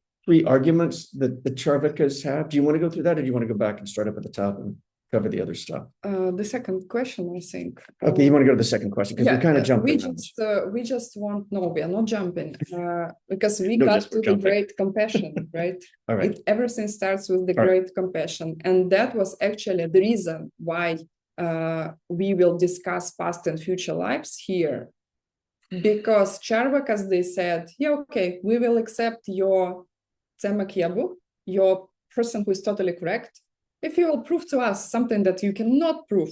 arguments that the Charvakas have? Do you want to go through that, or do you want to go back and start up at the top and cover the other stuff? The second question, I think. Okay, you want to go to the second question because we're kind of jumping. We just want, no, we are not jumping because we got to the great compassion, right? All right. Everything starts with the great compassion, and that was actually the reason why we will discuss past and future lives here. Because Charvakas, they said, yeah, okay, we will accept your Tzemak Yabu, your person who is totally correct, if you will prove to us something that you cannot prove,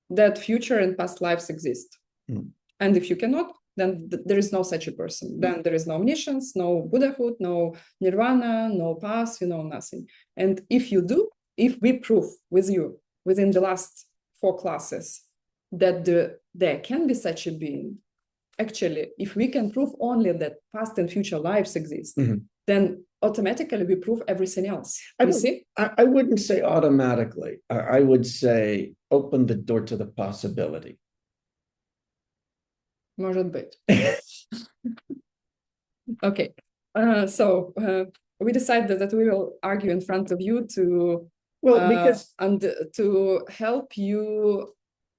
that future and past lives exist. Mm. And if you cannot, then there is no such a person. Then there is no omniscience, no Buddhahood, no nirvana, no past, nothing. And if you do, if we prove with you within the last 4 classes that there can be such a being, actually, if we can prove only that past and future lives exist, mm-hmm. then automatically we prove everything else. I wouldn't say automatically. I would say open the door to the possibility. Может быть. Okay. So we decided that we will argue in front of you to to help you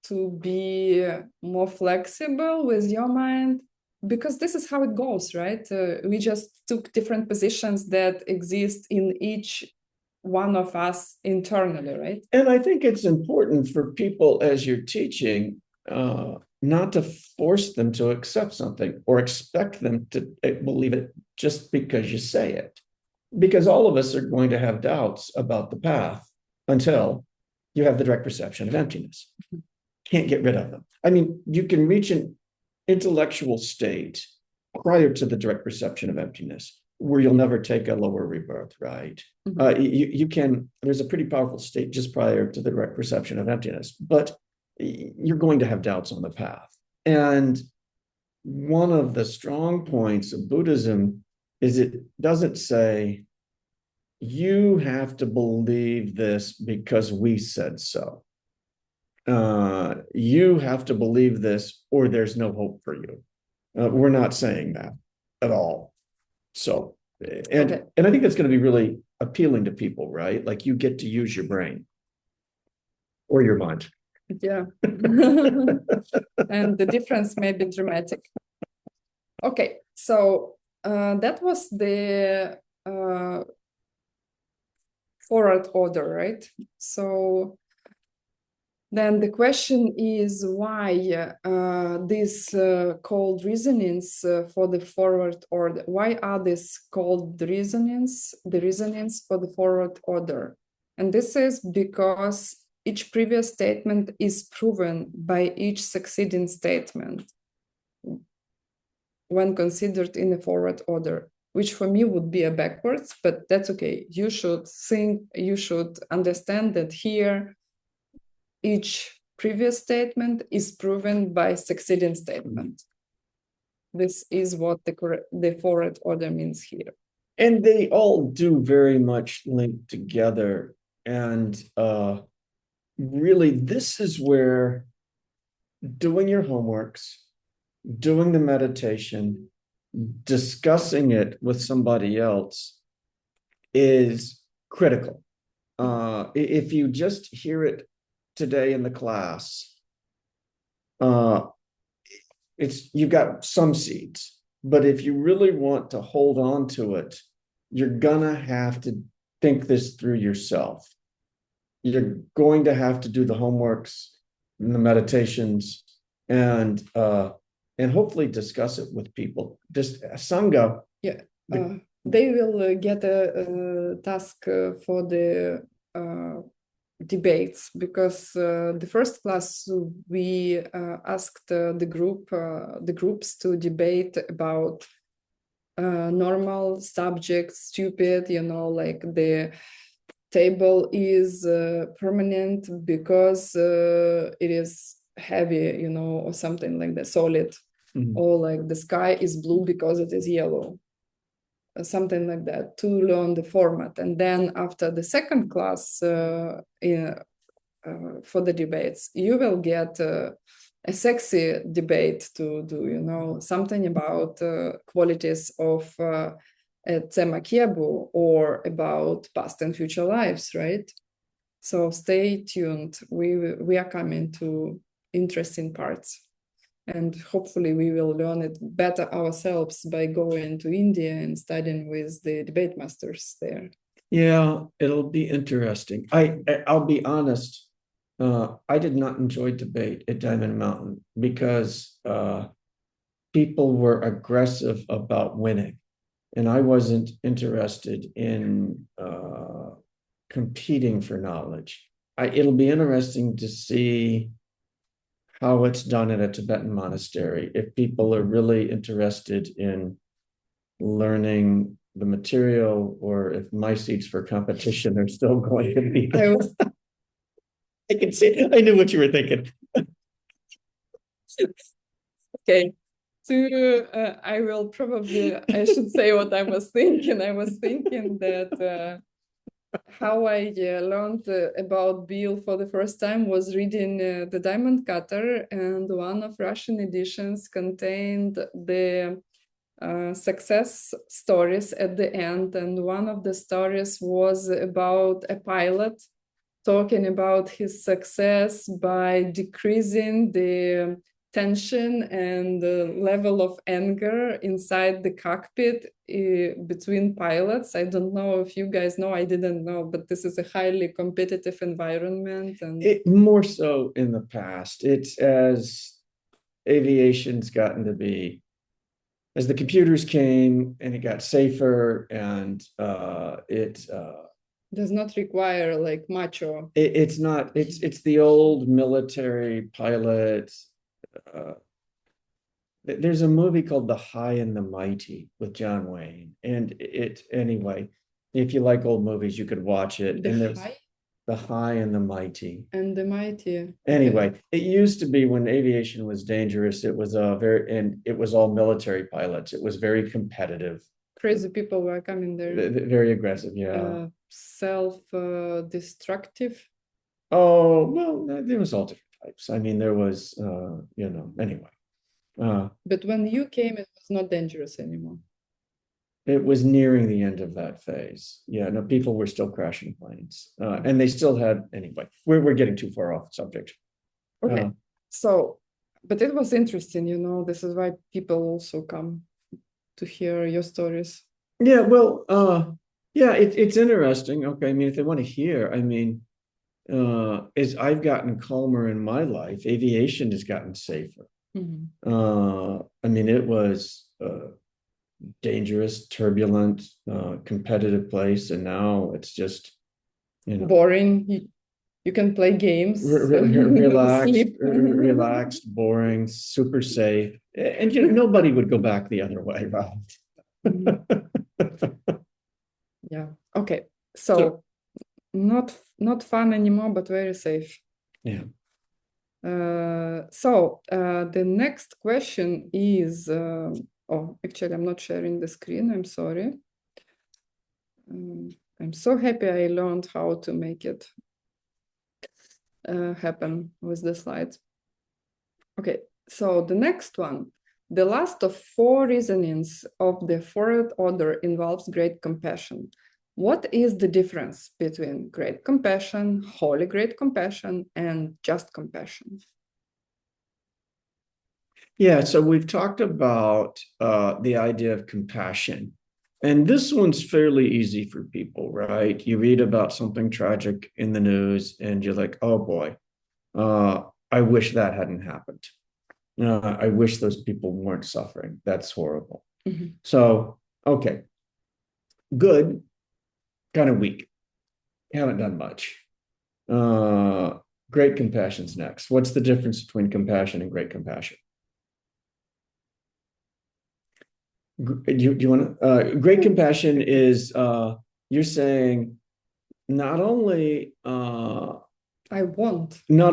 to be more flexible with your mind, because this is how it goes, right? We just took different positions that exist in each one of us internally, right? And I think it's important for people, as you're teaching, not to force them to accept something or expect them to believe it just because you say it. Because all of us are going to have doubts about the path until you have the direct perception of emptiness. Can't get rid of them. I mean, you can reach an intellectual state prior to the direct perception of emptiness where you'll never take a lower rebirth, right? Mm-hmm. You can, there's a pretty powerful state just prior to the direct perception of emptiness, but you're going to have doubts on the path. And one of the strong points of Buddhism is it doesn't say, you have to believe this because we said so. You have to believe this or there's no hope for you. We're not saying that at all. So, and I think that's going to be really appealing to people, right? Like you get to use your brain or your mind. Yeah. And the difference may be dramatic. Okay, so that was the forward order, right? So then the question is why these called reasonings for the forward order? Why are these called the reasonings for the forward order? And this is because each previous statement is proven by each succeeding statement when considered in a forward order, which for me would be a backwards, but that's okay. You should understand that here each previous statement is proven by succeeding statement. This is what the forward order means here. And they all do very much link together. And really, this is where doing your homeworks, doing the meditation, discussing it with somebody else is critical. If you just hear it today in the class, you've got some seeds, but if you really want to hold on to it, you're gonna have to think this through yourself. You're going to have to do the homeworks and the meditations and hopefully discuss it with people. Just Sangha. Yeah. they will get a task for the debates, because the first class we asked the groups to debate about normal subjects, stupid, like the table is permanent because it is heavy, or something like that, solid, or like the sky is blue because it is yellow, something like that, to learn the format. And then after the second class for the debates, you will get a sexy debate to do, something about qualities of Tsema Kiebu, or about past and future lives, right? So stay tuned. We are coming to interesting parts. And hopefully we will learn it better ourselves by going to India and studying with the debate masters there. Yeah, it'll be interesting. I'll be honest. I did not enjoy debate at Diamond Mountain because people were aggressive about winning, and I wasn't interested in competing for knowledge. It'll be interesting to see how it's done at a Tibetan monastery, if people are really interested in learning the material, or if my seats for competition are still going to be there. I can see, I knew what you were thinking. Okay. I should say what I was thinking. I was thinking that how I learned about Bill for the first time was reading The Diamond Cutter, and one of Russian editions contained the success stories at the end. And one of the stories was about a pilot talking about his success by decreasing the tension and the level of anger inside the cockpit between pilots. I don't know if you guys know, I didn't know, but this is a highly competitive environment. And more so in the past. It's as aviation's gotten to be, as the computers came and it got safer, and it does not require like macho. It's not. It's the old military pilot. There's a movie called The High and the Mighty with John Wayne, and anyway, if you like old movies, you could watch it. The High and the Mighty. And the Mighty. Anyway, it used to be, when aviation was dangerous, it was it was all military pilots. It was very competitive. Crazy people were coming there. Very aggressive, yeah. Self-destructive. Oh, well, there was all different types. I mean, there was, anyway. But when you came, it was not dangerous anymore. It was nearing the end of that phase. Yeah, no, people were still crashing planes, and they still had. Anyway, we're getting too far off the subject. Okay, but it was interesting. This is why people also come to hear your stories. Yeah, well, it's interesting. Okay, I mean, if they want to hear, I mean, as I've gotten calmer in my life, aviation has gotten safer. I mean, it was dangerous, turbulent, competitive place, and now it's just, boring. You can play games, relaxed, boring, super safe, and nobody would go back the other way, right? Yeah. Okay. So not fun anymore, but very safe. Yeah. The next question is, actually, I'm not sharing the screen. I'm sorry. I'm so happy I learned how to make it happen with the slides. Okay, so the next one. The last of 4 reasonings of the fourth order involves great compassion. What is the difference between great compassion, holy great compassion, and just compassion? Yeah, so we've talked about the idea of compassion. And this one's fairly easy for people, right? You read about something tragic in the news and you're like, oh boy, I wish that hadn't happened. I wish those people weren't suffering. That's horrible. So, okay. good, kind of weak. Haven't done much. Great compassion's next. What's the difference between compassion and great compassion? Do you want to? Great compassion is you're saying not only not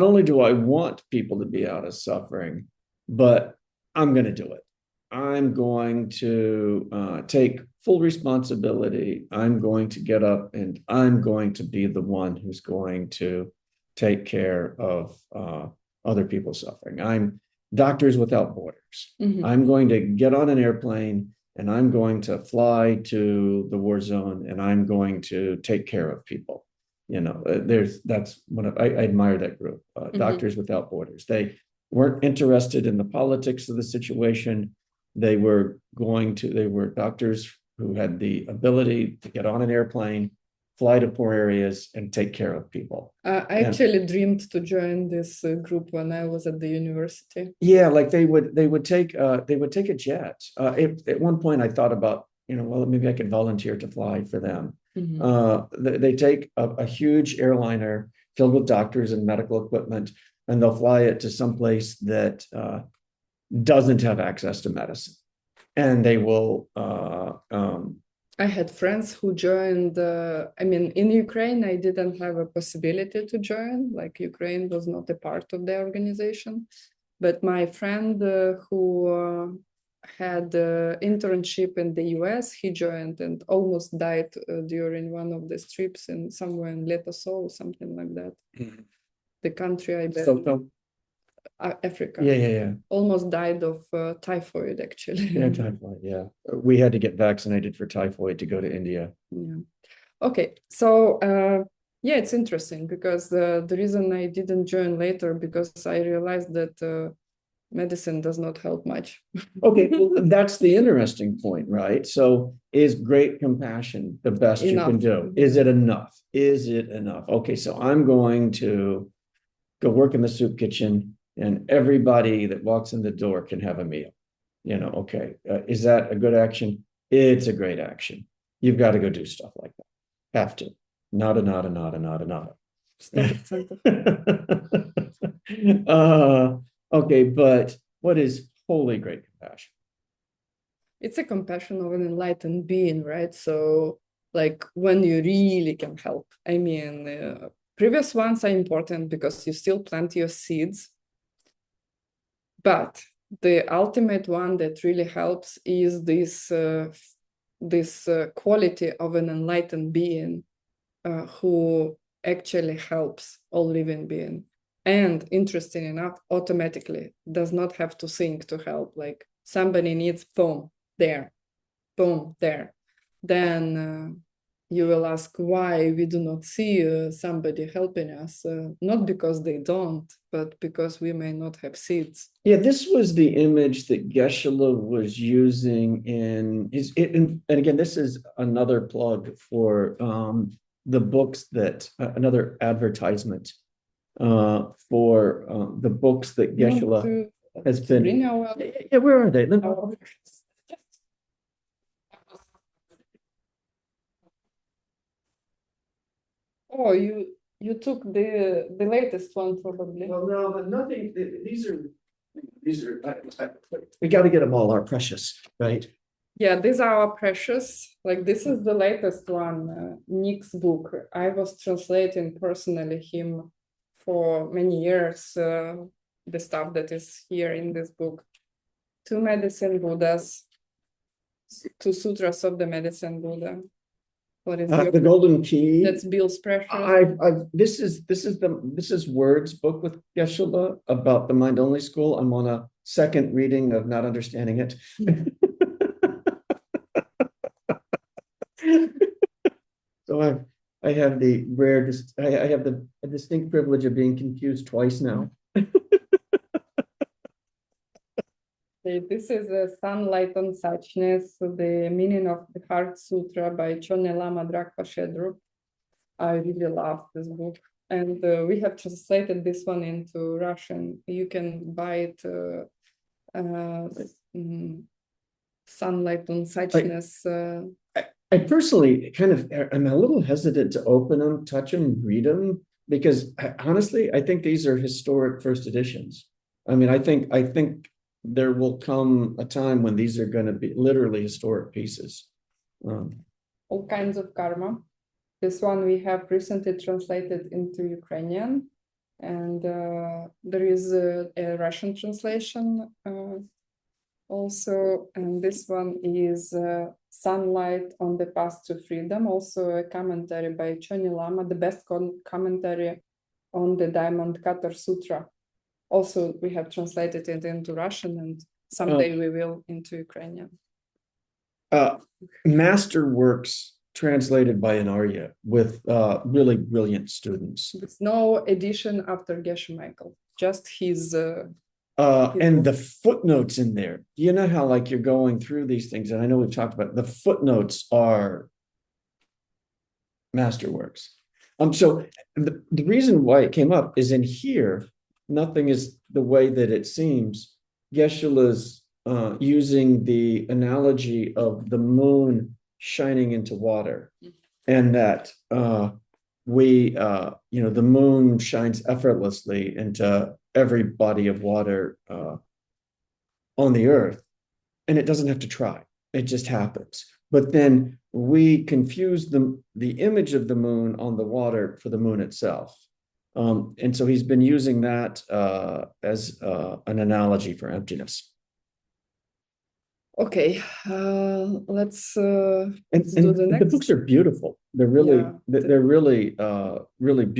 only do I want people to be out of suffering, but I'm going to do it. I'm going to take full responsibility. I'm going to get up and I'm going to be the one who's going to take care of other people's suffering. I'm Doctors Without Borders. Mhm. I'm going to get on an airplane and I'm going to fly to the war zone and I'm going to take care of people. You know, that's one of, I admire that group, Doctors Without Borders. They weren't interested in the politics of the situation. They were doctors who had the ability to get on an airplane, fly to poor areas, and take care of people. I actually dreamed to join this group when I was at the university. Yeah, like they would take a jet. At one point, I thought about, well, maybe I could volunteer to fly for them. They take a huge airliner filled with doctors and medical equipment, and they'll fly it to some place that doesn't have access to medicine, and they will. I had friends who joined. In Ukraine, I didn't have a possibility to join. Like Ukraine was not a part of the organization, but my friend who had internship in the US, he joined and almost died during one of the trips in somewhere in Lettosol, something like that. The country I bet. Africa. Yeah. Almost died of typhoid, actually. Yeah, typhoid. Yeah, we had to get vaccinated for typhoid to go to India. Yeah. Okay, so yeah, it's interesting because the reason I didn't join later because I realized that medicine does not help much. Okay, well, that's the interesting point, right? So, is great compassion the best you can do? Is it enough? Is it enough? Okay, so I'm going to go work in the soup kitchen, and everybody that walks in the door can have a meal. Okay, is that a good action? It's a great action. You've got to go do stuff like that. Have to. Nada. Okay, but what is wholly great compassion? It's a compassion of an enlightened being, right? So, like when you really can help. Previous ones are important because you still plant your seeds. But the ultimate one that really helps is this quality of an enlightened being who actually helps all living beings. And interesting enough, automatically does not have to think to help. Like somebody needs boom, there. Then you will ask why we do not see somebody helping us. Not because they don't, but because we may not have seeds. Yeah, this was the image that Geshe was using in his. And again, this is another plug for the books that another advertisement for the books that Geshe has been. Yeah, where are they? Oh, you took the latest one probably. Well, no, but nothing. These are. We got to get them all. Our precious, right? Yeah, these are our precious. Like this is the latest one, Nick's book. I was translating personally him for many years. The stuff that is here in this book. 2 Medicine Buddhas, 2 Sutras of the Medicine Buddha. What is the Golden Key? That's Bill's precious. This is Words book with Geshe about the mind only school. I'm on a second reading of not understanding it. So I have the rare, I have the distinct privilege of being confused twice now. This is a Sunlight on Suchness, the meaning of the Heart Sutra by Chone Lama Drakpa Shedrup. I really love this book. And we have translated this one into Russian. You can buy it, Sunlight on Suchness. I personally kind of am a little hesitant to open them, touch them, read them, because honestly, I think these are historic first editions. I mean, I think there will come a time when these are going to be literally historic pieces. All kinds of karma. This one we have recently translated into Ukrainian, and there is a Russian translation also, and this one is Sunlight on the Path to Freedom, also a commentary by Choni Lama, the best commentary on the Diamond Cutter Sutra. Also, we have translated it into Russian, and someday we will into Ukrainian. Masterworks translated by an Arya with really brilliant students. There's no edition after Geshe Michael, just his. And the footnotes in there, you know how like you're going through these things, and I know we've talked about it, the footnotes are masterworks. So the reason why it came up is in here, nothing is the way that it seems. Geshe-la's using the analogy of the moon shining into water, and that the moon shines effortlessly into every body of water on the earth, and it doesn't have to try. It just happens. But then we confuse the image of the moon on the water for the moon itself. And so he's been using that as an analogy for emptiness. Okay, let's do the next. The books are beautiful. They're really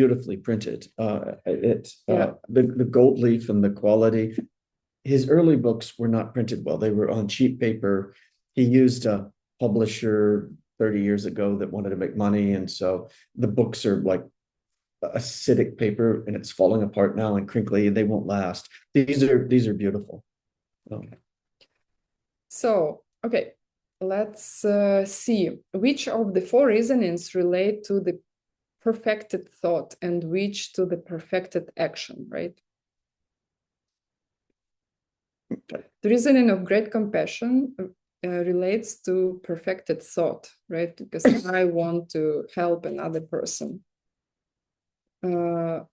beautifully printed. The gold leaf and the quality. His early books were not printed well. They were on cheap paper. He used a publisher 30 years ago that wanted to make money, and so the books are like acidic paper, and it's falling apart now and crinkly, and they won't last. These are beautiful. So, okay, let's see which of the four reasonings relate to the perfected thought and which to the perfected action, right? Okay. The reasoning of great compassion relates to perfected thought, right? Because I want to help another person. So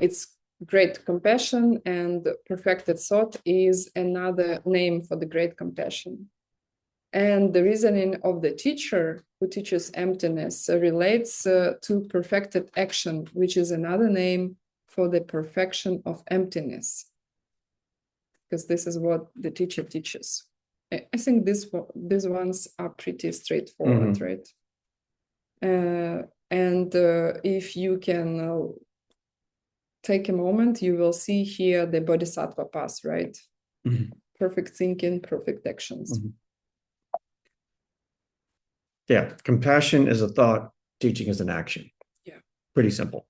it's great compassion, and perfected thought is another name for the great compassion. And the reasoning of the teacher who teaches emptiness relates to perfected action, which is another name for the perfection of emptiness, because this is what the teacher teaches. I think these ones are pretty straightforward, right? And if you can take a moment, you will see here the Bodhisattva path, right? Perfect thinking, perfect actions. Yeah, compassion is a thought, teaching is an action. Yeah. Pretty simple.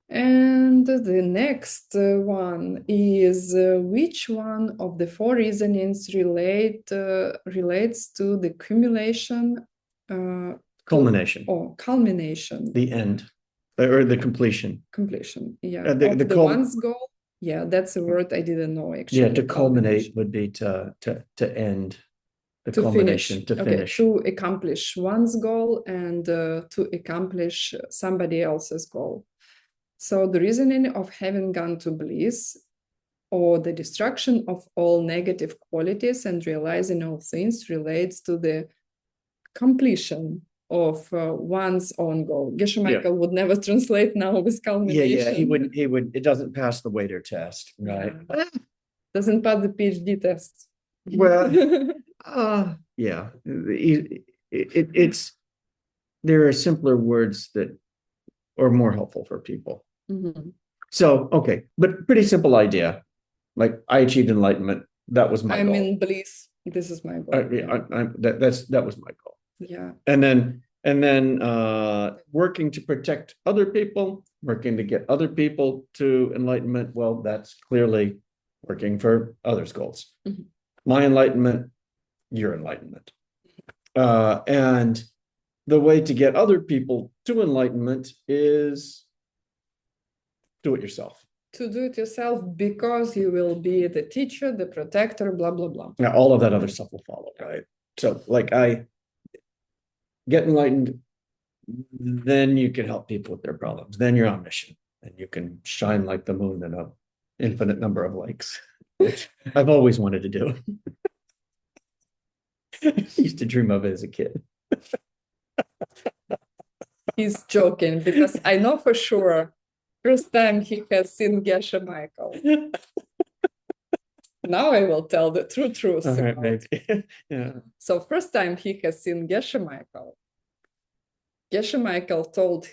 And the next one is which one of the four reasonings relates to the culmination? Culmination. The end, or the completion. Completion, yeah. The one's goal. Yeah, that's a word I didn't know actually. Yeah, to culminate would be to end. The culmination, to finish. To accomplish one's goal and to accomplish somebody else's goal. So the reasoning of having gone to bliss, or the destruction of all negative qualities and realizing all things, relates to the completion of one's own goal. Geshe Michael would never translate now with culmination. Yeah, he would. It doesn't pass the waiter test, right? Yeah. Doesn't pass the PhD test. Well, yeah, it's there are simpler words that are more helpful for people. So, okay, but pretty simple idea. Like, I achieved enlightenment. That was my goal. I'm in bliss. This is my goal. That was my goal. Yeah. And then working to protect other people, working to get other people to enlightenment. Well, that's clearly working for others' goals. My enlightenment, your enlightenment. And the way to get other people to enlightenment is do it yourself. To do it yourself, because you will be the teacher, the protector, blah, blah, blah. Now, all of that other stuff will follow, right? So, like, get enlightened, then you can help people with their problems. Then you're on mission and you can shine like the moon in an infinite number of lakes, which I've always wanted to do. I used to dream of it as a kid. He's joking because I know for sure first time he has seen Geshe Michael. Now I will tell the true truth. All right, maybe. Yeah. So first time he has seen Geshe Michael told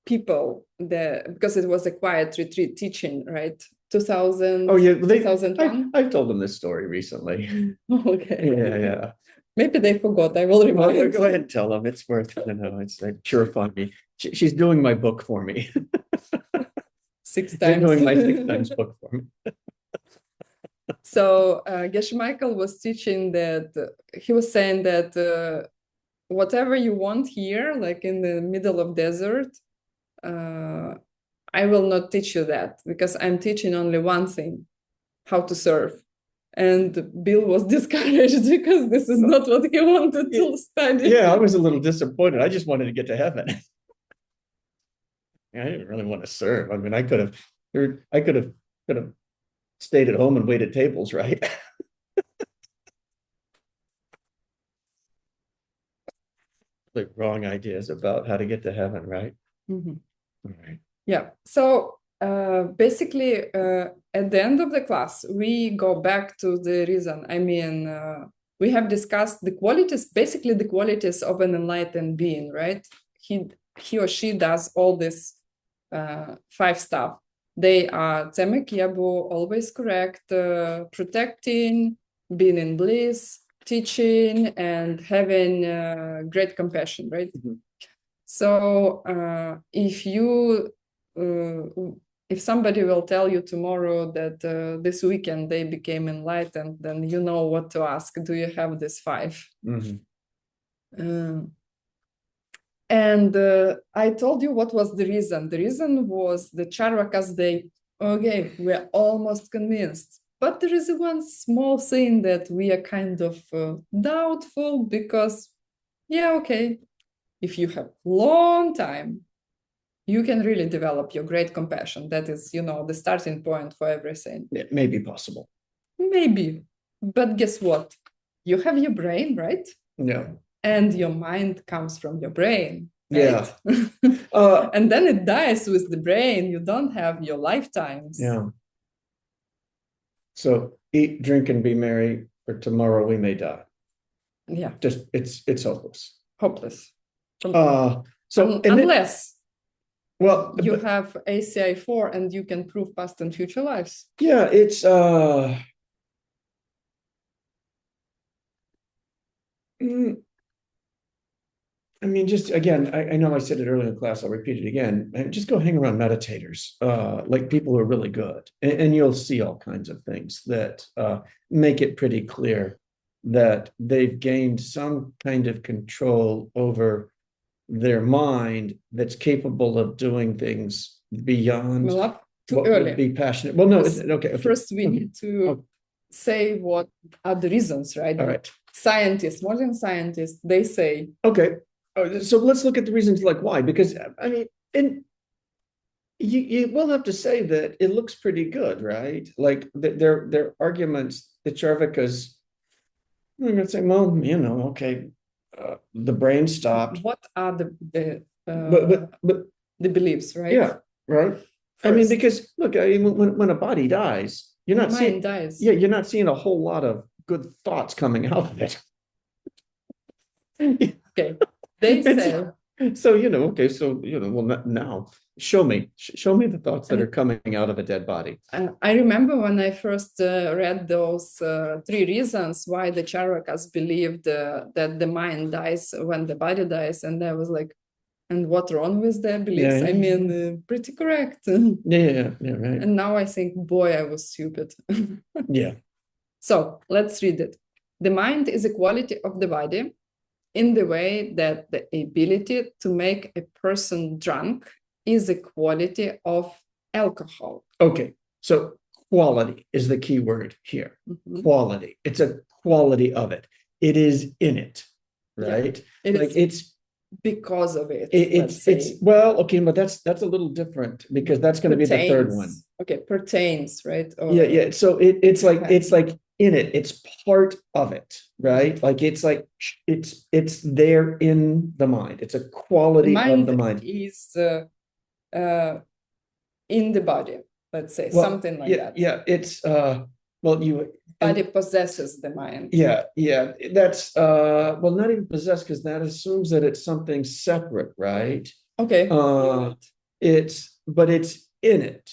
people that, because it was a quiet retreat teaching, right? 2000. Oh yeah, 2001. I've told them this story recently. Okay. Yeah. Maybe they forgot. I will remind. Well, go ahead and tell them. It's worth it. It's purifying me. She's doing my book for me. 6 She's times. doing my 6 times book for me. So Geshe Michael was teaching that he was saying that whatever you want here, like in the middle of desert, I will not teach you that because I'm teaching only one thing, how to serve. And Bill was discouraged because this is not what he wanted to study. Yeah, I was a little disappointed. I just wanted to get to heaven. I didn't really want to serve. I mean, I could have stayed at home and waited tables, right? The wrong ideas about how to get to heaven, right? Mm-hmm. All right. Yeah. So basically, at the end of the class, we go back to the reason. I mean, we have discussed the qualities, basically the qualities of an enlightened being, right? He or she does all this 5 stuff. They are Tzemek Yabu, always correct, protecting, being in bliss, teaching, and having great compassion, right? Mm-hmm. So if somebody will tell you tomorrow that this weekend they became enlightened, then you know what to ask. Do you have this 5? Mm-hmm. And I told you what was the reason. The reason was the Charvakas, we're almost convinced. But there is one small thing that we are kind of doubtful because, if you have long time, you can really develop your great compassion. That is, the starting point for everything. It may be possible. Maybe. But guess what? You have your brain, right? Yeah. And your mind comes from your brain. Right? Yeah. And then it dies with the brain. You don't have your lifetimes. Yeah. So eat, drink, and be merry, for tomorrow we may die. Yeah. Just it's hopeless. Hopeless. So unless you but, have ACI 4 and you can prove past and future lives. Yeah, it's I mean, just again, I know I said it earlier in class, I'll repeat it again. Just go hang around meditators, like people who are really good, and you'll see all kinds of things that make it pretty clear that they've gained some kind of control over their mind that's capable of doing things beyond Not too what early. would be passionate. Well, no, okay. First, we need to say what are the reasons, right? All right. Scientists, modern scientists, they say. Okay. So let's look at the reasons, like why, because I mean, you will have to say that it looks pretty good, right? Like their arguments, the Charvakas, I'm going to say, well, okay, the brain stopped. What are the beliefs, right? Yeah, right. First. I mean, because look, I mean, when a body dies, you're not seeing. Dies. Yeah, you're not seeing a whole lot of good thoughts coming out of it. Okay. They say. So, okay, so, well, now show me the thoughts that are coming out of a dead body. I remember when I first read those 3 reasons why the Charvakas believed that the mind dies when the body dies. And I was like, and what's wrong with their beliefs? Yeah. I mean, pretty correct. Yeah, right. And now I think, boy, I was stupid. Yeah. So let's read it. The mind is a quality of the body, in the way that the ability to make a person drunk is a quality of alcohol. Okay, so quality is the key word here. Mm-hmm. Quality. It's a quality of it. It is in it, right? It Like is it's because of it, it's well, okay, but that's a little different because that's going to be the third one. Okay, pertains, right? Or, Yeah. So it's like in it, it's part of it, right? Like it's there in the mind. It's a quality of the mind. Is in the body, let's say, Well, something like that. Yeah, it's well, body possesses the mind. Yeah, that's well, not even possessed because that assumes that it's something separate, right? Okay. But it's in it.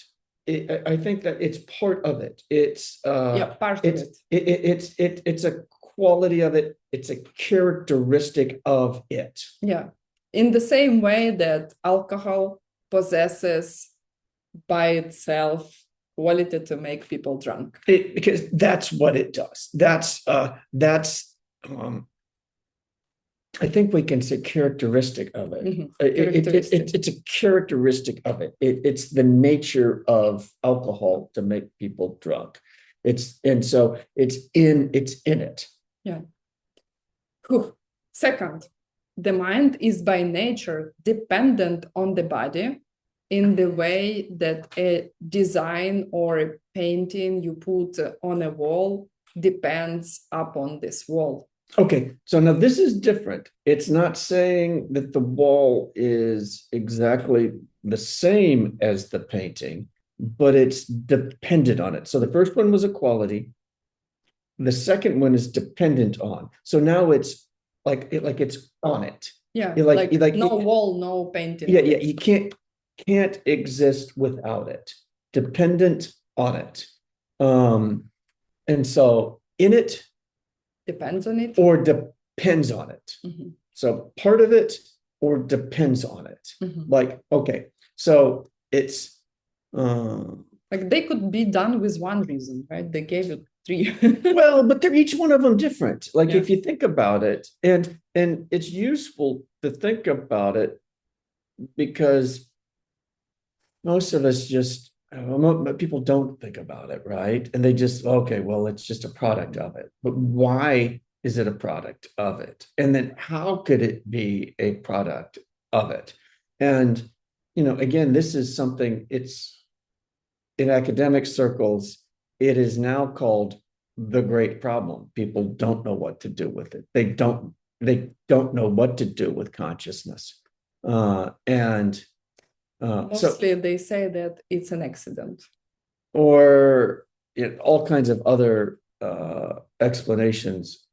I think that it's part of it. It's part of it. It's a quality of it. It's a characteristic of it. Yeah, in the same way that alcohol possesses by itself quality to make people drunk. Because that's what it does. That's I think we can say characteristic of it. Mm-hmm. It's a characteristic of it. It's the nature of alcohol to make people drunk. So it's in it. Yeah. Second, the mind is by nature dependent on the body in the way that a design or a painting you put on a wall depends upon this wall. Okay, so now this is different. It's not saying that the wall is exactly the same as the painting, but it's dependent on it. So the first one was a quality. The second one is dependent on. So now it's like it's on it. Yeah, like no wall, no painting. Yeah, you can't exist without it. Dependent on it. And so in it, depends on it, or depends on it. Mm-hmm. So part of it or depends on it. Mm-hmm. Like, okay, so it's like they could be done with one reason, right? They gave it 3. Well, but they're each one of them different. Like if you think about it, and it's useful to think about it because most of us just people don't think about it, right? And they just, okay, well, it's just a product of it. But why is it a product of it? And then how could it be a product of it? And, again, this is something, it's in academic circles, it is now called the great problem. People don't know what to do with it. They don't know what to do with consciousness. Mostly they say that it's an accident. Or all kinds of other explanations,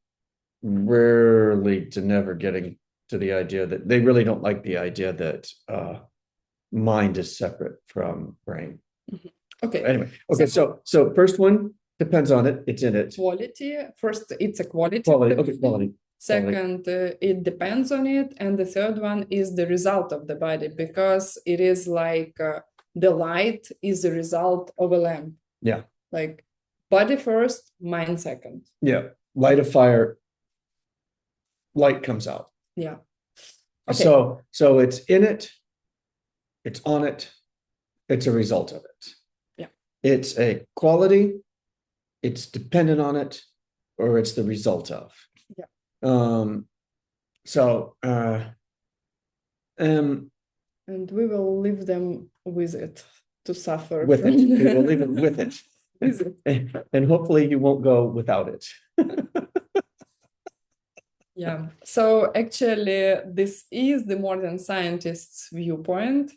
rarely to never getting to the idea that they really don't like the idea that mind is separate from brain. Mm-hmm. Okay. Anyway, okay, so first one depends on it. It's in it. Quality. First, it's a quality. Okay, quality. Second, it depends on it. And the third one is the result of the body, because it is like the light is a result of a lamp. Yeah. Like body first, mind second. Yeah. Light a fire, light comes out. Yeah. Okay. So it's in it, it's on it, it's a result of it. Yeah. It's a quality, it's dependent on it, or it's the result of. Yeah. And we will leave them with it to suffer with from. it. We will leave it with it. With it. And hopefully you won't go without it. Yeah. So actually, this is the modern scientist's viewpoint.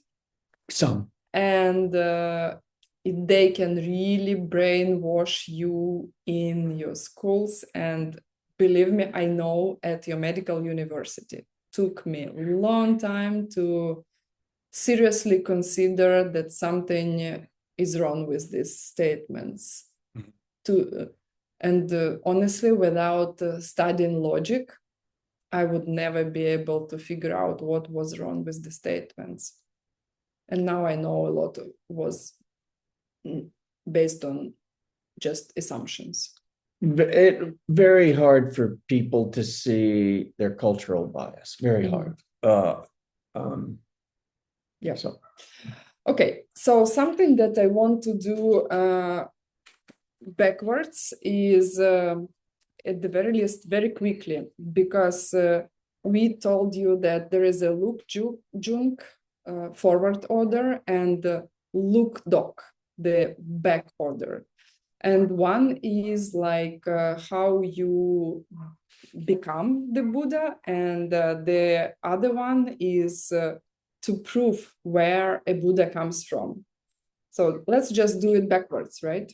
Some. And they can really brainwash you in your schools. And believe me, I know at your medical university, took me a long time to seriously consider that something is wrong with these statements. Mm-hmm. Honestly, without studying logic, I would never be able to figure out what was wrong with the statements. And now I know a lot was based on just assumptions. Very hard for people to see their cultural bias. Very hard. Yeah. So, okay. So something that I want to do backwards is, at the very least, very quickly, because we told you that there is a Luk Jung forward order and Luk Dok, the back order. And one is like how you become the Buddha, and the other one is to prove where a Buddha comes from. So let's just do it backwards, right?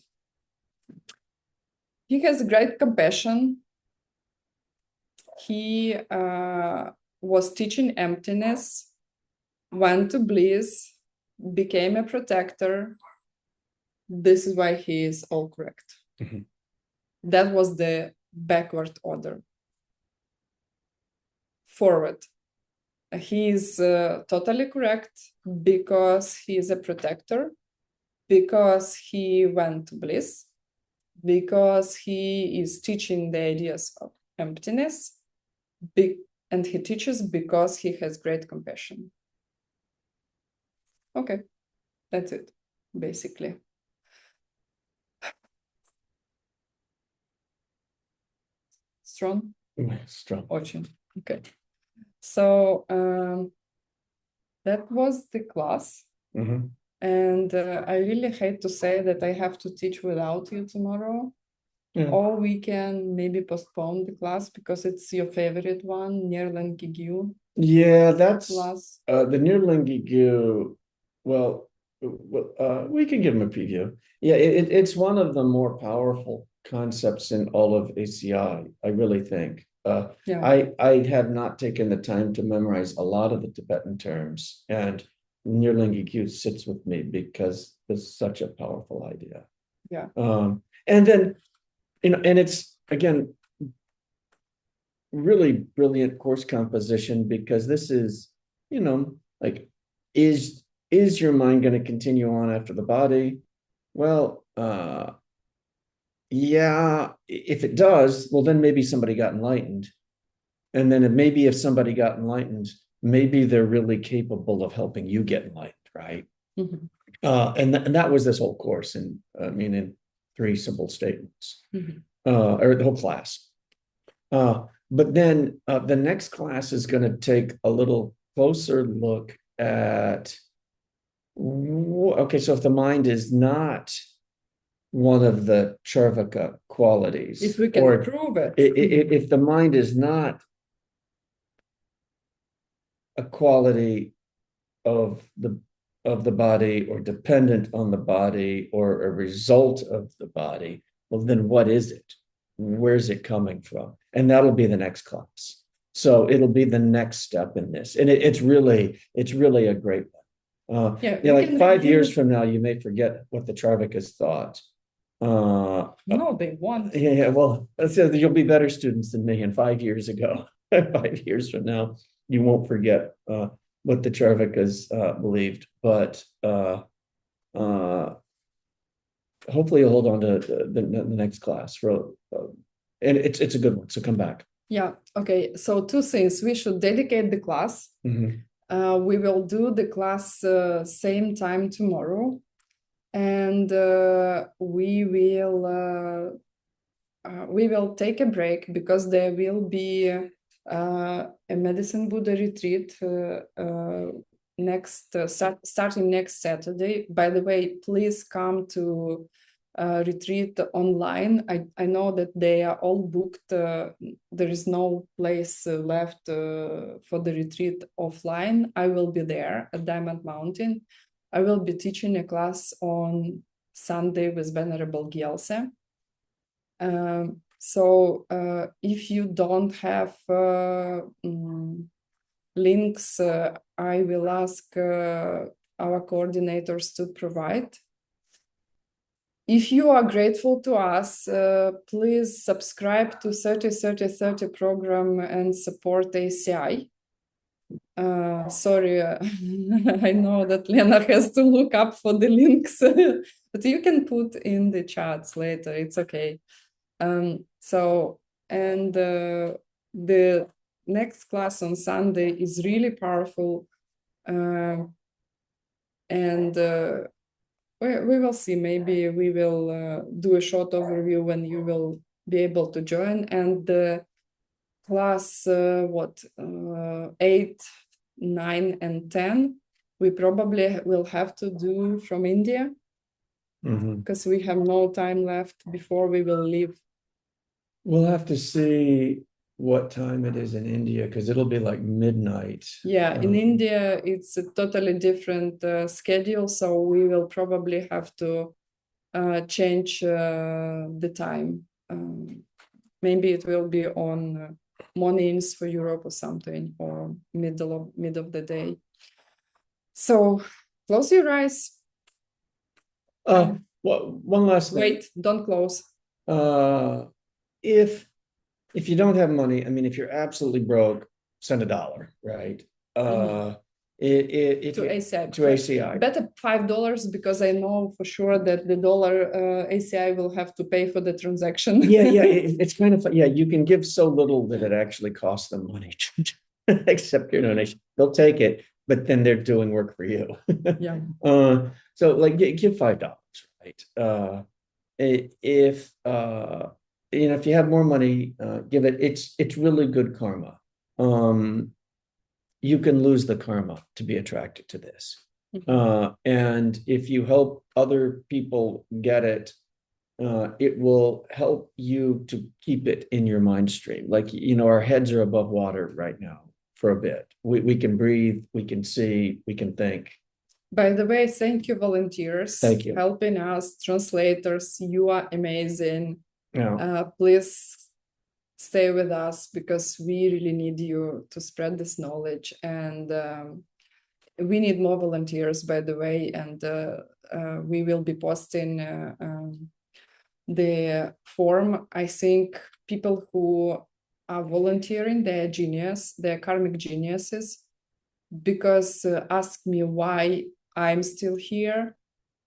He has great compassion. He was teaching emptiness, went to bliss, became a protector. This is why he is all correct. Mm-hmm. That was the backward order. Forward. He is totally correct because he is a protector, because he went to bliss, because he is teaching the ideas of emptiness, and he teaches because he has great compassion. Okay, that's it, basically. Strong? Strong. Очень. Okay. So that was the class. Mm-hmm. And I really hate to say that I have to teach without you tomorrow. Yeah. Or we can maybe postpone the class because it's your favorite one, Nirlangigyu Yeah, that's class. the Nirlingigyu. Well, we can give him a preview. Yeah, it's one of the more powerful concepts in all of ACI, I really think. Yeah. I have not taken the time to memorize a lot of the Tibetan terms, and Nirlingigyu sits with me because it's such a powerful idea. Yeah. And then, and it's, again, really brilliant course composition, because this is, like, is your mind going to continue on after the body? Well, yeah, if it does, well, then maybe somebody got enlightened. And then maybe if somebody got enlightened, maybe they're really capable of helping you get enlightened, right? Mm-hmm. And that was this whole course, in 3 simple statements, Mm-hmm. Or the whole class. But then the next class is going to take a little closer look at, okay, so if the mind is not one of the Charvaka qualities, If we can or prove it. if the mind is not a quality of the body, or dependent on the body, or a result of the body, well, then what is it? Where's it coming from? And that'll be the next class. So it'll be the next step in this. And it's really a great one. Like 5 years from now, you may forget what the Charvakas thought. No, they won't. Yeah, well, you'll be better students than me. And 5 years ago, 5 years from now, you won't forget what the Charvakas believed. But hopefully you'll hold on to the next class and it's a good one, so come back. Yeah, okay, so 2 things. We should dedicate the class. Mm-hmm. We will do the class same time tomorrow, and we will take a break because there will be a Medicine Buddha retreat starting next Saturday. By the way, please come to retreat online. I know that they are all booked. There is no place left for the retreat offline. I will be there at Diamond Mountain. I will be teaching a class on Sunday with Venerable Gyaltsen. So if you don't have links, I will ask our coordinators to provide. If you are grateful to us, please subscribe to 30-30-30 program and support ACI. Sorry, I know that Lena has to look up for the links, but you can put in the chats later, it's okay. The next class on Sunday is really powerful, and we will see. Maybe we will do a short overview when you will be able to join. And class 8, 9, and 10, we probably will have to do from India because we have no time left before we will leave. We'll have to see what time it is in India because it'll be like midnight. Yeah, in India, it's a totally different schedule, so we will probably have to change the time. Maybe it will be on mornings for Europe or something, or mid of the day. So close your eyes. One last thing. Wait, don't close. If you don't have money, I mean, if you're absolutely broke, send $1, right? To ACI. To ACI. Better $5 because I know for sure that the dollar ACI will have to pay for the transaction. It's kind of, you can give so little that it actually costs them money to accept your donation. They'll take it, but then they're doing work for you. Yeah. So like give $5, right? If if you have more money, give it. It's really good karma. You can lose the karma to be attracted to this. And if you help other people get it, it will help you to keep it in your mind stream. Like, our heads are above water right now for a bit. We can breathe, we can see, we can think. By the way, thank you, volunteers. Thank you. Helping us, translators. You are amazing. Yeah. Please stay with us because we really need you to spread this knowledge. And we need more volunteers, by the way. And we will be posting the form. I think people who are volunteering, they're genius, they're karmic geniuses, because ask me why I'm still here,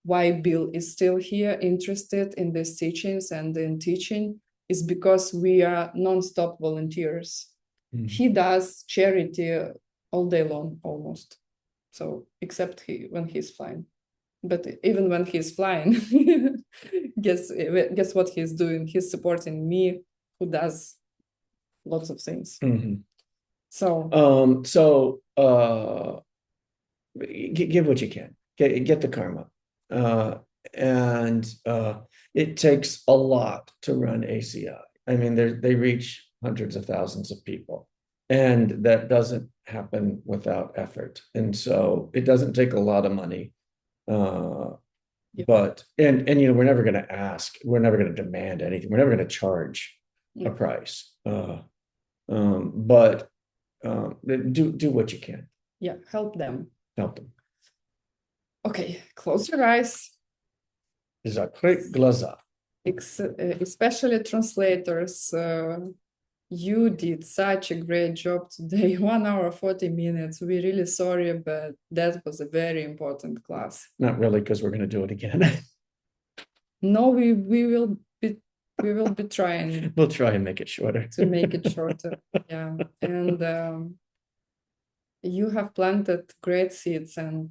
why Bill is still here, interested in these teachings and in teaching, is because we are non-stop volunteers. He does charity all day long, almost. So, except when he's flying. But even when he's flying, guess what he's doing? He's supporting me, who does lots of things. So, give what you can. Get the karma. And it takes a lot to run ACI. I mean, they reach hundreds of thousands of people, and that doesn't happen without effort. And so it doesn't take a lot of money. But we're never going to ask, we're never going to demand anything. We're never going to charge a price. But do what you can. Yeah, help them. Okay, close your eyes. Закрыть глаза. Especially translators, you did such a great job today. 1 hour, 40 minutes. We're really sorry, but that was a very important class. Not really, because we're going to do it again. No, we will be trying. We'll try and make it shorter. To make it shorter, yeah. And you have planted great seeds, and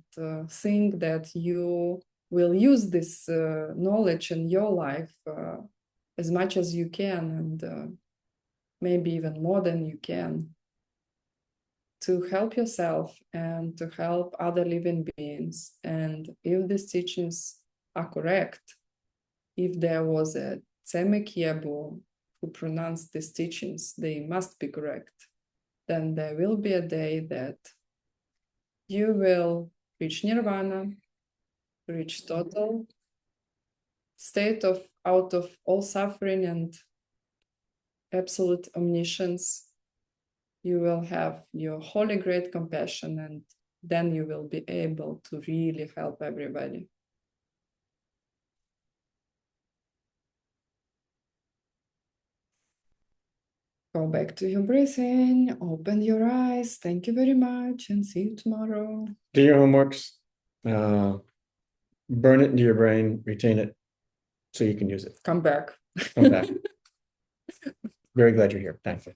think that you will use this knowledge in your life as much as you can, and maybe even more than you can, to help yourself and to help other living beings. And if these teachings are correct, if there was a Tzemach Yebu who pronounced these teachings, they must be correct, then there will be a day that you will reach nirvana, reach total state of out of all suffering and absolute omniscience. You will have your holy great compassion, and then you will be able to really help everybody. Go back to your breathing, open your eyes. Thank you very much, and see you tomorrow. Do your homeworks, burn it into your brain, retain it so you can use it. Come back. Come back. Very glad you're here. Thank you.